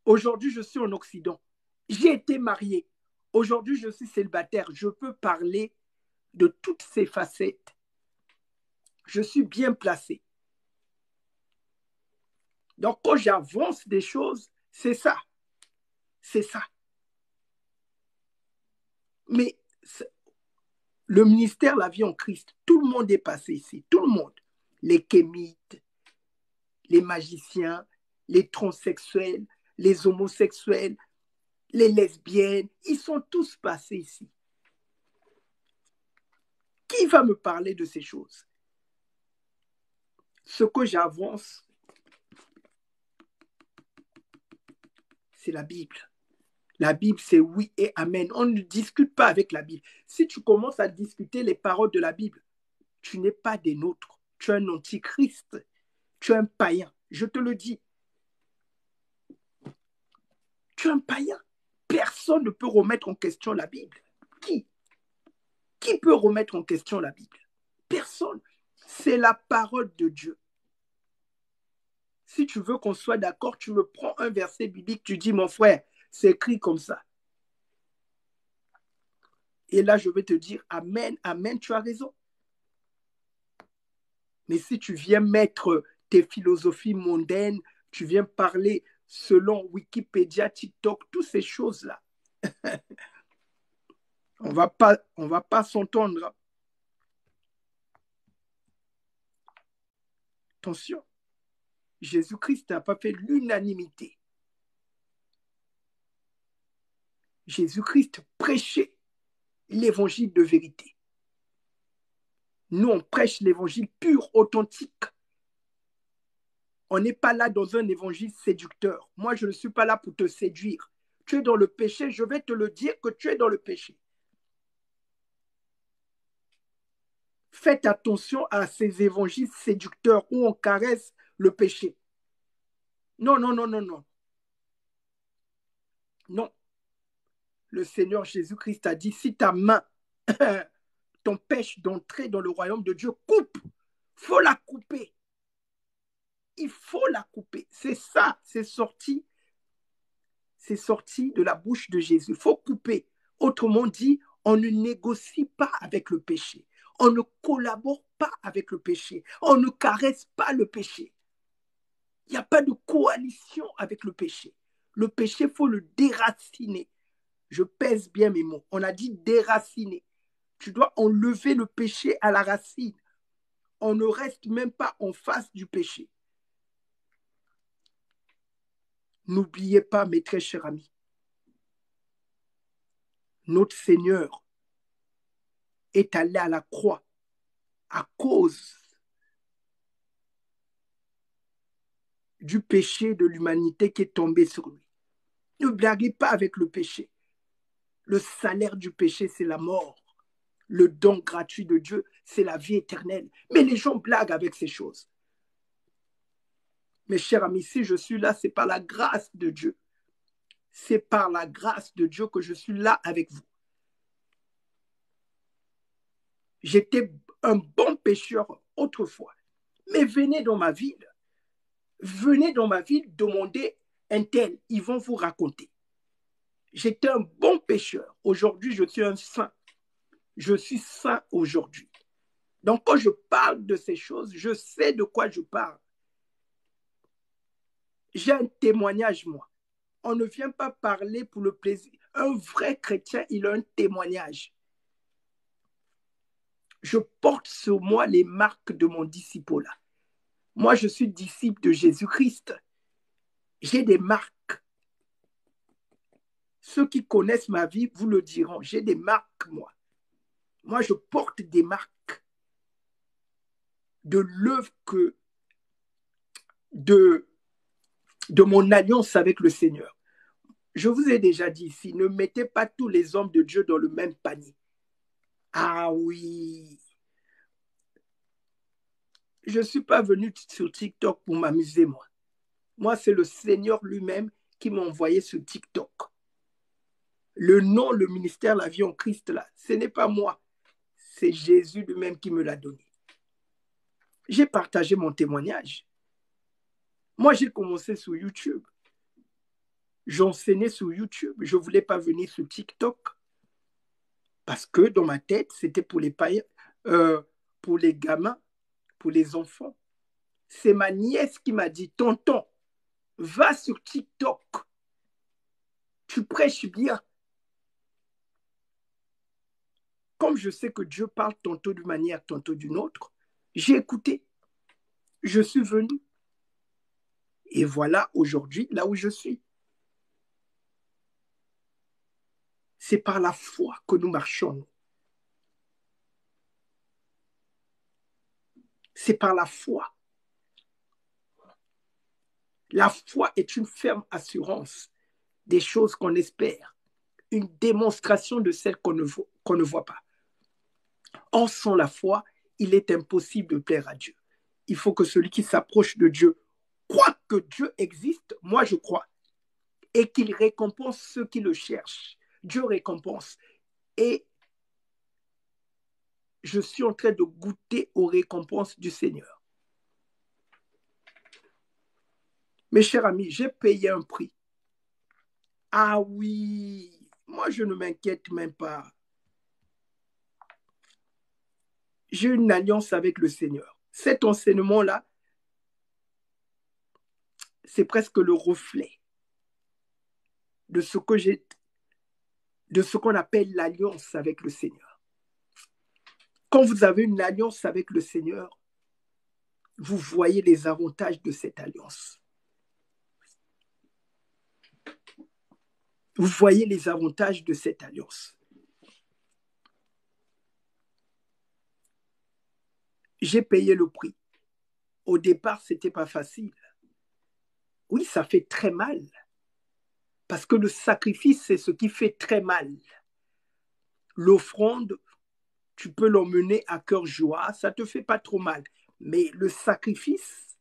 Aujourd'hui, je suis en Occident. J'ai été marié. Aujourd'hui, je suis célibataire. Je peux parler de toutes ces facettes. Je suis bien placé. Donc, quand j'avance des choses, c'est ça. C'est ça. Mais le ministère, la vie en Christ, tout le monde est passé ici. Tout le monde. Les kémites, les magiciens, les transsexuels, les homosexuels, les lesbiennes, ils sont tous passés ici. Qui va me parler de ces choses? Ce que j'avance, c'est la Bible. La Bible, c'est oui et amen. On ne discute pas avec la Bible. Si tu commences à discuter les paroles de la Bible, tu n'es pas des nôtres. Tu es un antichrist. Tu es un païen. Je te le dis. Tu es un païen. Personne ne peut remettre en question la Bible. Qui? Qui peut remettre en question la Bible? Personne. C'est la parole de Dieu. Si tu veux qu'on soit d'accord, tu me prends un verset biblique, tu dis, mon frère, c'est écrit comme ça. Et là, je vais te dire, amen, amen, tu as raison. Mais si tu viens mettre tes philosophies mondaines, tu viens parler selon Wikipédia, TikTok, toutes ces choses-là, on va pas s'entendre. Attention, Jésus-Christ n'a pas fait l'unanimité. Jésus-Christ prêchait l'évangile de vérité. Nous, on prêche l'évangile pur, authentique. On n'est pas là dans un évangile séducteur. Moi, je ne suis pas là pour te séduire. Tu es dans le péché, je vais te le dire que tu es dans le péché. Faites attention à ces évangiles séducteurs où on caresse le péché. Non, non, non, non, non. Non. Le Seigneur Jésus-Christ a dit, si ta main t'empêche d'entrer dans le royaume de Dieu, coupe. Il faut la couper. Il faut la couper. C'est ça, c'est sorti de la bouche de Jésus. Il faut couper. Autrement dit, on ne négocie pas avec le péché. On ne collabore pas avec le péché. On ne caresse pas le péché. Il n'y a pas de coalition avec le péché. Le péché, il faut le déraciner. Je pèse bien mes mots. On a dit déraciner. Tu dois enlever le péché à la racine. On ne reste même pas en face du péché. N'oubliez pas, mes très chers amis, notre Seigneur est allé à la croix à cause du péché de l'humanité qui est tombé sur lui. Ne blaguez pas avec le péché. Le salaire du péché, c'est la mort. Le don gratuit de Dieu, c'est la vie éternelle. Mais les gens blaguent avec ces choses. Mes chers amis, si je suis là, c'est par la grâce de Dieu. C'est par la grâce de Dieu que je suis là avec vous. J'étais un bon pécheur autrefois. Mais venez dans ma ville demander un tel, ils vont vous raconter. J'étais un bon pécheur. Aujourd'hui, je suis un saint. Je suis saint aujourd'hui. Donc, quand je parle de ces choses, je sais de quoi je parle. J'ai un témoignage, moi. On ne vient pas parler pour le plaisir. Un vrai chrétien, il a un témoignage. Je porte sur moi les marques de mon disciple. Moi, je suis disciple de Jésus-Christ. J'ai des marques. Ceux qui connaissent ma vie vous le diront. J'ai des marques, moi. Moi, je porte des marques de l'œuvre de mon alliance avec le Seigneur. Je vous ai déjà dit ici, ne mettez pas tous les hommes de Dieu dans le même panier. Ah oui. Je ne suis pas venu sur TikTok pour m'amuser, moi. Moi, c'est le Seigneur lui-même qui m'a envoyé sur TikTok. Le nom, le ministère, la vie en Christ, là, ce n'est pas moi. C'est Jésus lui-même qui me l'a donné. J'ai partagé mon témoignage. Moi, j'ai commencé sur YouTube. J'enseignais sur YouTube. Je ne voulais pas venir sur TikTok. Parce que dans ma tête, c'était pour les païens, pour les gamins, pour les enfants. C'est ma nièce qui m'a dit, tonton, va sur TikTok. Tu prêches bien. Comme je sais que Dieu parle tantôt d'une manière, tantôt d'une autre, j'ai écouté. Je suis venu. Et voilà aujourd'hui là où je suis. C'est par la foi que nous marchons. C'est par la foi. La foi est une ferme assurance des choses qu'on espère, une démonstration de celles qu'on ne voit pas. Or, sans la foi, il est impossible de plaire à Dieu. Il faut que celui qui s'approche de Dieu croit que Dieu existe, moi je crois, et qu'il récompense ceux qui le cherchent. Dieu récompense. Et je suis en train de goûter aux récompenses du Seigneur. Mes chers amis, j'ai payé un prix. Ah oui, moi je ne m'inquiète même pas. J'ai une alliance avec le Seigneur. Cet enseignement-là, c'est presque le reflet de ce que j'ai, de ce qu'on appelle l'alliance avec le Seigneur. Quand vous avez une alliance avec le Seigneur, vous voyez les avantages de cette alliance. Vous voyez les avantages de cette alliance. J'ai payé le prix. Au départ, ce n'était pas facile. Oui, ça fait très mal. Parce que le sacrifice, c'est ce qui fait très mal. L'offrande, tu peux l'emmener à cœur joie, ça ne te fait pas trop mal. Mais le sacrifice,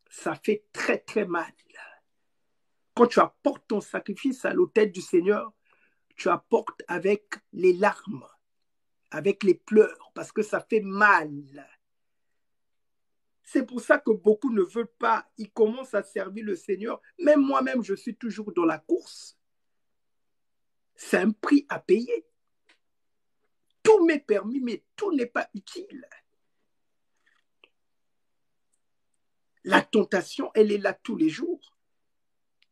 ça fait très, très mal. Quand tu apportes ton sacrifice à l'autel du Seigneur, tu apportes avec les larmes, avec les pleurs, parce que ça fait mal. C'est pour ça que beaucoup ne veulent pas. Ils commencent à servir le Seigneur. Même moi-même, je suis toujours dans la course. C'est un prix à payer. Tout m'est permis, mais tout n'est pas utile. La tentation, elle est là tous les jours.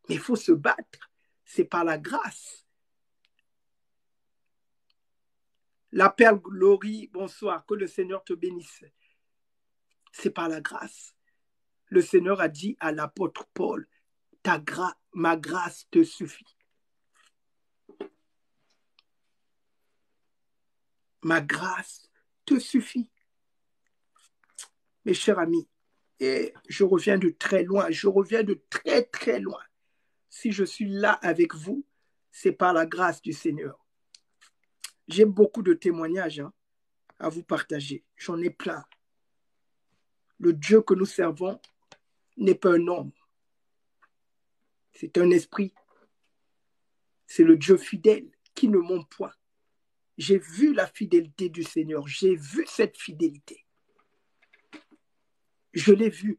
Mais il faut se battre. C'est par la grâce. La Père Glory, bonsoir, que le Seigneur te bénisse. C'est par la grâce. Le Seigneur a dit à l'apôtre Paul, ma grâce te suffit. Ma grâce te suffit. Mes chers amis, et je reviens de très loin, je reviens de très très loin. Si je suis là avec vous, c'est par la grâce du Seigneur. J'ai beaucoup de témoignages à vous partager. J'en ai plein. Le Dieu que nous servons n'est pas un homme. C'est un esprit. C'est le Dieu fidèle qui ne ment point. J'ai vu la fidélité du Seigneur. J'ai vu cette fidélité. Je l'ai vu.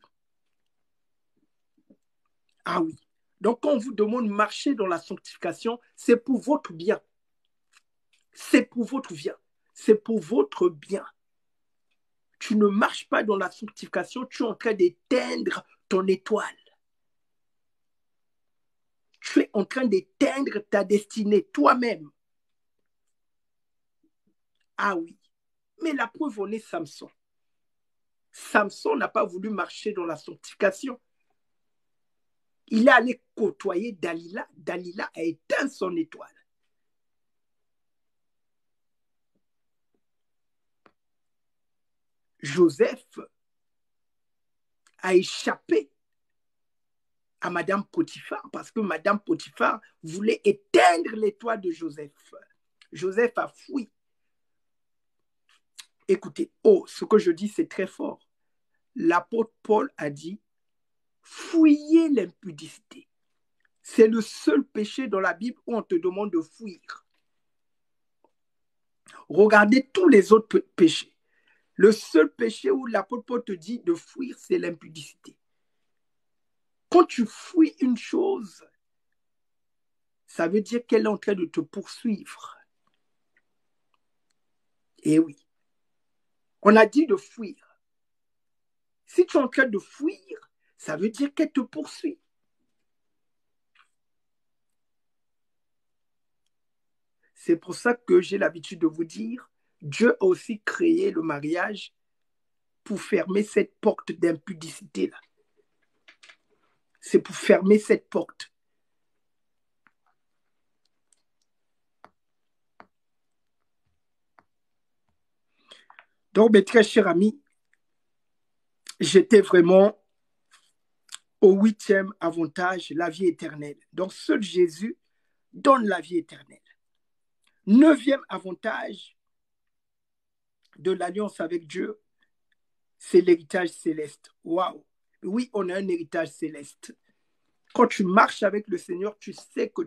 Ah oui. Donc, quand on vous demande de marcher dans la sanctification, c'est pour votre bien. C'est pour votre bien. C'est pour votre bien. Tu ne marches pas dans la sanctification, tu es en train d'éteindre ton étoile. Tu es en train d'éteindre ta destinée toi-même. Ah oui. Mais la preuve en est Samson. Samson n'a pas voulu marcher dans la sanctification. Il est allé côtoyer Dalila. Dalila a éteint son étoile. Joseph a échappé à Madame Potiphar parce que Madame Potiphar voulait éteindre l'étoile de Joseph. Joseph a fui. Écoutez, ce que je dis, c'est très fort. L'apôtre Paul a dit, fuyez l'impudicité. C'est le seul péché dans la Bible où on te demande de fuir. Regardez tous les autres péchés. Le seul péché où l'apôtre Paul te dit de fuir, c'est l'impudicité. Quand tu fuis une chose, ça veut dire qu'elle est en train de te poursuivre. Et oui, on a dit de fuir. Si tu es en train de fuir, ça veut dire qu'elle te poursuit. C'est pour ça que j'ai l'habitude de vous dire, Dieu a aussi créé le mariage pour fermer cette porte d'impudicité-là. C'est pour fermer cette porte. Donc, mes très chers amis, j'étais vraiment au 8e avantage, la vie éternelle. Donc, seul Jésus donne la vie éternelle. 9e avantage de l'alliance avec Dieu, c'est l'héritage céleste. Waouh! Oui, on a un héritage céleste. Quand tu marches avec le Seigneur, tu sais que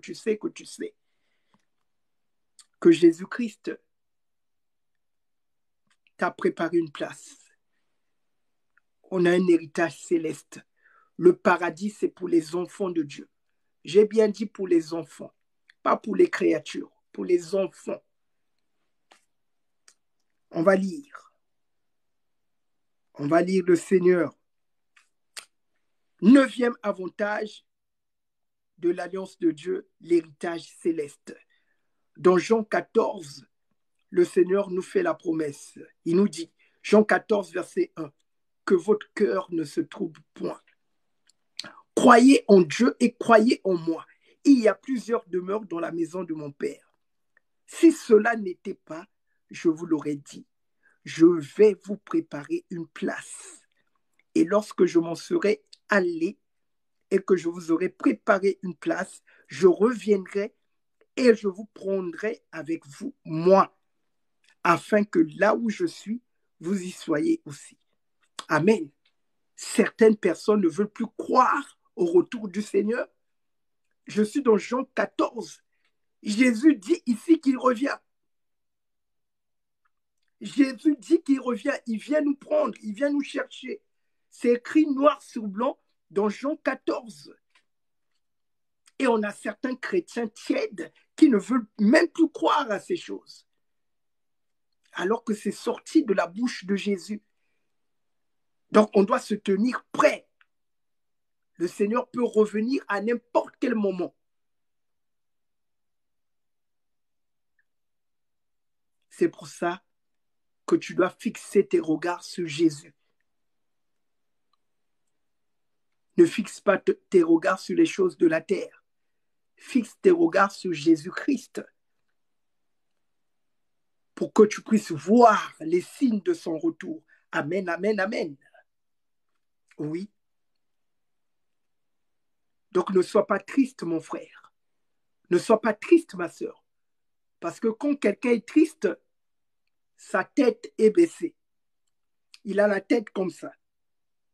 Jésus-Christ t'a préparé une place. On a un héritage céleste. Le paradis, c'est pour les enfants de Dieu. J'ai bien dit pour les enfants, pas pour les créatures, pour les enfants. On va lire. On va lire le Seigneur. 9e avantage de l'alliance de Dieu, l'héritage céleste. Dans Jean 14, le Seigneur nous fait la promesse. Il nous dit, Jean 14, verset 1, que votre cœur ne se trouble point. Croyez en Dieu et croyez en moi. Il y a plusieurs demeures dans la maison de mon Père. Si cela n'était pas, je vous l'aurais dit. Je vais vous préparer une place. Et lorsque je m'en serai allé et que je vous aurai préparé une place, je reviendrai et je vous prendrai avec vous, moi, afin que là où je suis, vous y soyez aussi. Amen. Certaines personnes ne veulent plus croire au retour du Seigneur. Je suis dans Jean 14. Jésus dit ici qu'il revient. Jésus dit qu'il revient. Il vient nous prendre, il vient nous chercher. C'est écrit noir sur blanc dans Jean 14. Et on a certains chrétiens tièdes qui ne veulent même plus croire à ces choses. Alors que c'est sorti de la bouche de Jésus. Donc on doit se tenir prêt. Le Seigneur peut revenir à n'importe quel moment. C'est pour ça que tu dois fixer tes regards sur Jésus. Ne fixe pas tes regards sur les choses de la terre. Fixe tes regards sur Jésus-Christ pour que tu puisses voir les signes de son retour. Amen, amen, amen. Oui. Donc ne sois pas triste, mon frère. Ne sois pas triste, ma sœur. Parce que quand quelqu'un est triste, sa tête est baissée. Il a la tête comme ça.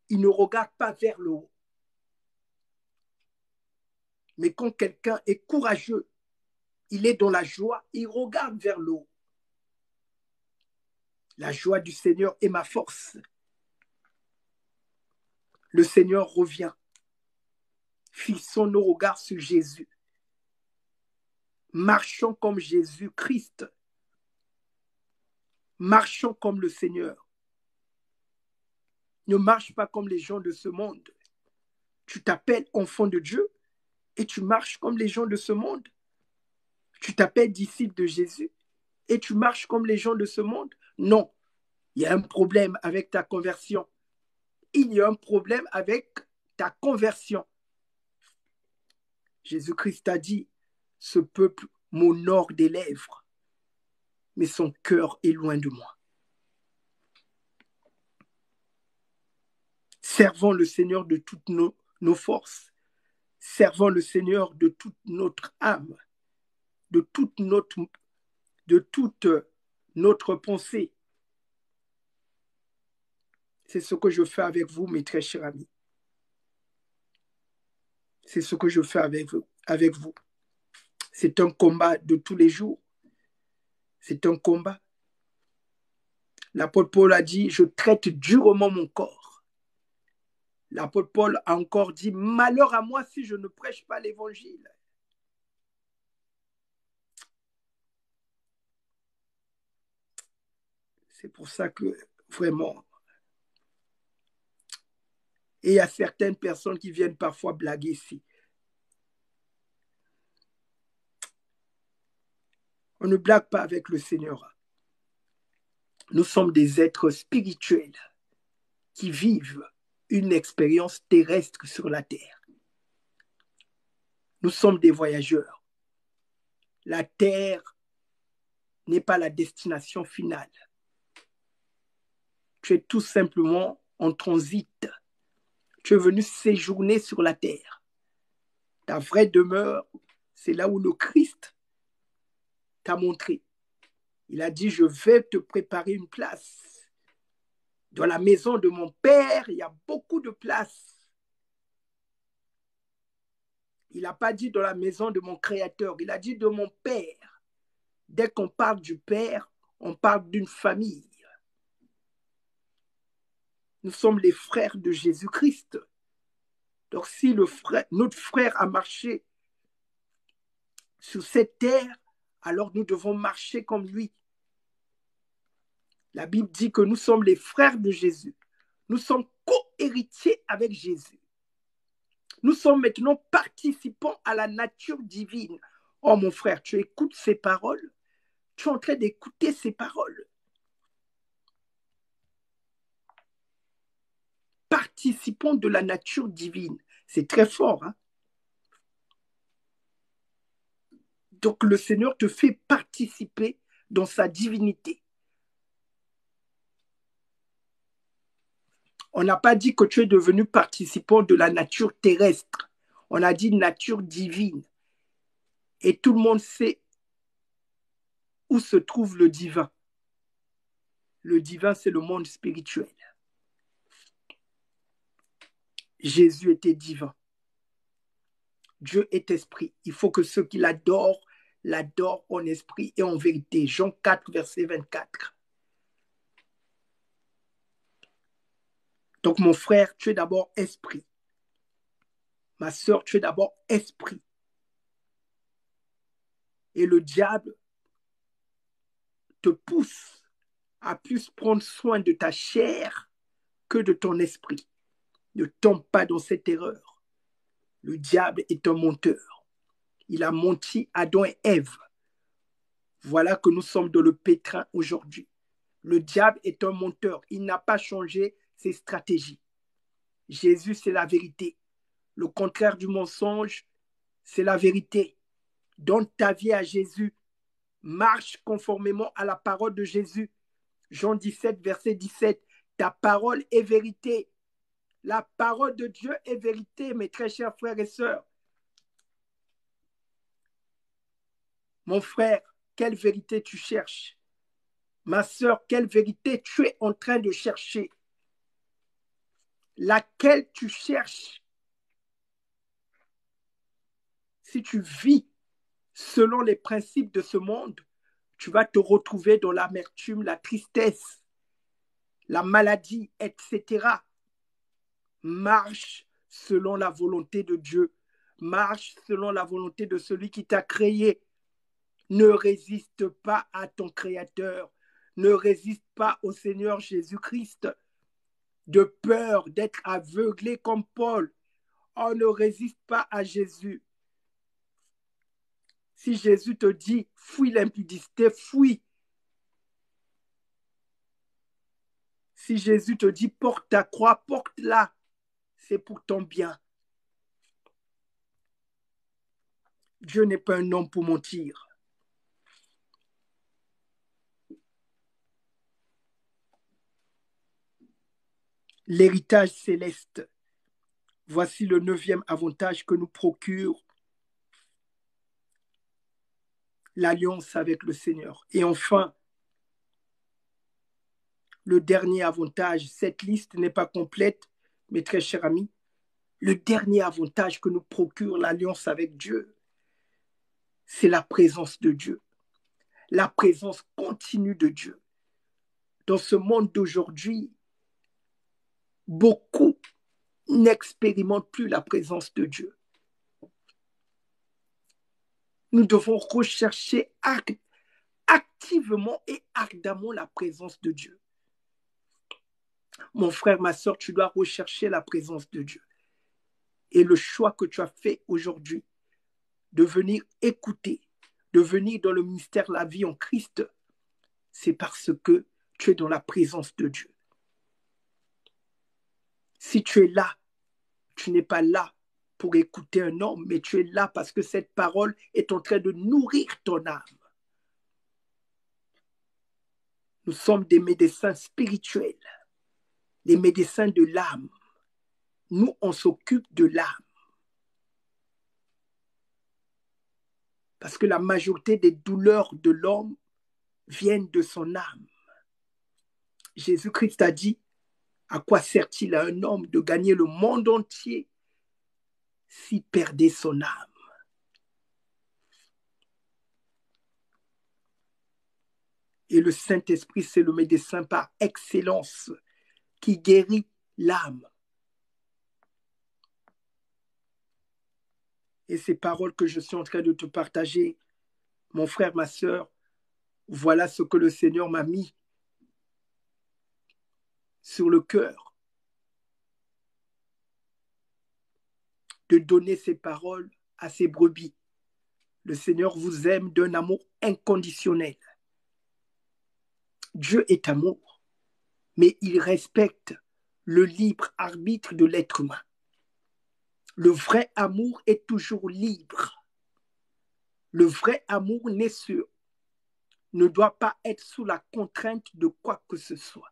Il ne regarde pas vers le haut. Mais quand quelqu'un est courageux, il est dans la joie, il regarde vers le haut. La joie du Seigneur est ma force. Le Seigneur revient. Fixons nos regards sur Jésus. Marchons comme Jésus-Christ. Marchons comme le Seigneur. Ne marche pas comme les gens de ce monde. Tu t'appelles enfant de Dieu et tu marches comme les gens de ce monde. Tu t'appelles disciple de Jésus et tu marches comme les gens de ce monde. Non, il y a un problème avec ta conversion. Il y a un problème avec ta conversion. Jésus-Christ a dit, ce peuple m'honore des lèvres, mais son cœur est loin de moi. Servons le Seigneur de toutes nos forces. Servons le Seigneur de toute notre âme, de toute notre pensée. C'est ce que je fais avec vous, mes très chers amis. C'est ce que je fais avec vous. C'est un combat de tous les jours. C'est un combat. L'apôtre Paul a dit, je traite durement mon corps. L'apôtre Paul a encore dit, malheur à moi si je ne prêche pas l'évangile. C'est pour ça que vraiment, et il y a certaines personnes qui viennent parfois blaguer ici. On ne blague pas avec le Seigneur. Nous sommes des êtres spirituels qui vivent une expérience terrestre sur la terre. Nous sommes des voyageurs. La terre n'est pas la destination finale. Tu es tout simplement en transit. Tu es venu séjourner sur la terre. Ta vraie demeure, c'est là où le Christ t'a montré. Il a dit, je vais te préparer une place. Dans la maison de mon Père, il y a beaucoup de places. Il n'a pas dit dans la maison de mon Créateur, il a dit de mon Père. Dès qu'on parle du Père, on parle d'une famille. Nous sommes les frères de Jésus-Christ. Donc si notre frère a marché sur cette terre, alors nous devons marcher comme lui. La Bible dit que nous sommes les frères de Jésus. Nous sommes co-héritiers avec Jésus. Nous sommes maintenant participants à la nature divine. Oh mon frère, tu écoutes ces paroles? Tu es en train d'écouter ces paroles? Participants de la nature divine. C'est très fort, hein? Donc le Seigneur te fait participer dans sa divinité. On n'a pas dit que tu es devenu participant de la nature terrestre. On a dit nature divine. Et tout le monde sait où se trouve le divin. Le divin, c'est le monde spirituel. Jésus était divin. Dieu est esprit. Il faut que ceux qui l'adorent en esprit et en vérité. Jean 4, verset 24. Donc mon frère, tu es d'abord esprit. Ma sœur, tu es d'abord esprit. Et le diable te pousse à plus prendre soin de ta chair que de ton esprit. Ne tombe pas dans cette erreur. Le diable est un menteur. Il a menti Adam et Ève. Voilà que nous sommes dans le pétrin aujourd'hui. Le diable est un menteur. Il n'a pas changé ses stratégies. Jésus, c'est la vérité. Le contraire du mensonge, c'est la vérité. Donne ta vie à Jésus. Marche conformément à la parole de Jésus. Jean 17, verset 17. Ta parole est vérité. La parole de Dieu est vérité, mes très chers frères et sœurs. Mon frère, quelle vérité tu cherches? Ma sœur, quelle vérité tu es en train de chercher? Laquelle tu cherches? Si tu vis selon les principes de ce monde, tu vas te retrouver dans l'amertume, la tristesse, la maladie, etc. Marche selon la volonté de Dieu. Marche selon la volonté de celui qui t'a créé. Ne résiste pas à ton Créateur. Ne résiste pas au Seigneur Jésus-Christ. De peur d'être aveuglé comme Paul. On ne résiste pas à Jésus. Si Jésus te dit, fuis l'impudicité, fuis. Si Jésus te dit, porte ta croix, porte-la. C'est pour ton bien. Dieu n'est pas un homme pour mentir. L'héritage céleste. Voici le 9e avantage que nous procure l'alliance avec le Seigneur. Et enfin, le dernier avantage, cette liste n'est pas complète, mes très chers amis. Le dernier avantage que nous procure l'alliance avec Dieu, c'est la présence de Dieu, la présence continue de Dieu. Dans ce monde d'aujourd'hui, beaucoup n'expérimentent plus la présence de Dieu. Nous devons rechercher activement et ardemment la présence de Dieu. Mon frère, ma soeur, tu dois rechercher la présence de Dieu. Et le choix que tu as fait aujourd'hui de venir écouter, de venir dans le ministère La Vie en Christ, c'est parce que tu es dans la présence de Dieu. Si tu es là, tu n'es pas là pour écouter un homme, mais tu es là parce que cette parole est en train de nourrir ton âme. Nous sommes des médecins spirituels, les médecins de l'âme. Nous, on s'occupe de l'âme. Parce que la majorité des douleurs de l'homme viennent de son âme. Jésus-Christ a dit, à quoi sert-il à un homme de gagner le monde entier s'il perdait son âme? Et le Saint-Esprit, c'est le médecin par excellence qui guérit l'âme. Et ces paroles que je suis en train de te partager, mon frère, ma sœur, voilà ce que le Seigneur m'a mis sur le cœur. De donner ces paroles à ses brebis. Le Seigneur vous aime d'un amour inconditionnel. Dieu est amour, mais il respecte le libre arbitre de l'être humain. Le vrai amour est toujours libre. Le vrai amour ne doit pas être sous la contrainte de quoi que ce soit.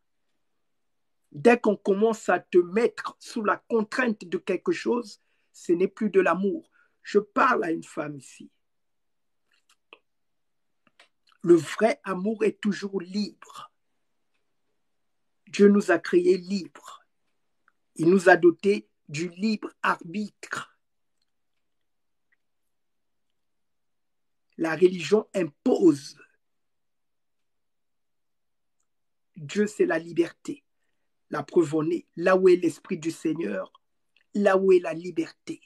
Dès qu'on commence à te mettre sous la contrainte de quelque chose, ce n'est plus de l'amour. Je parle à une femme ici. Le vrai amour est toujours libre. Dieu nous a créés libres. Il nous a dotés du libre arbitre. La religion impose. Dieu, c'est la liberté. La preuve en est, là où est l'Esprit du Seigneur, là où est la liberté.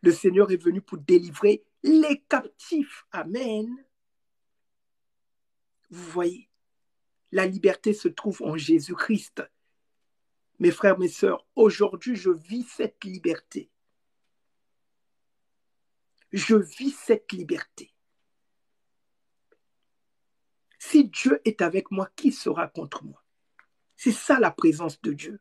Le Seigneur est venu pour délivrer les captifs. Amen. Vous voyez, la liberté se trouve en Jésus-Christ. Mes frères, mes sœurs, aujourd'hui, je vis cette liberté. Je vis cette liberté. Si Dieu est avec moi, qui sera contre moi? C'est ça la présence de Dieu.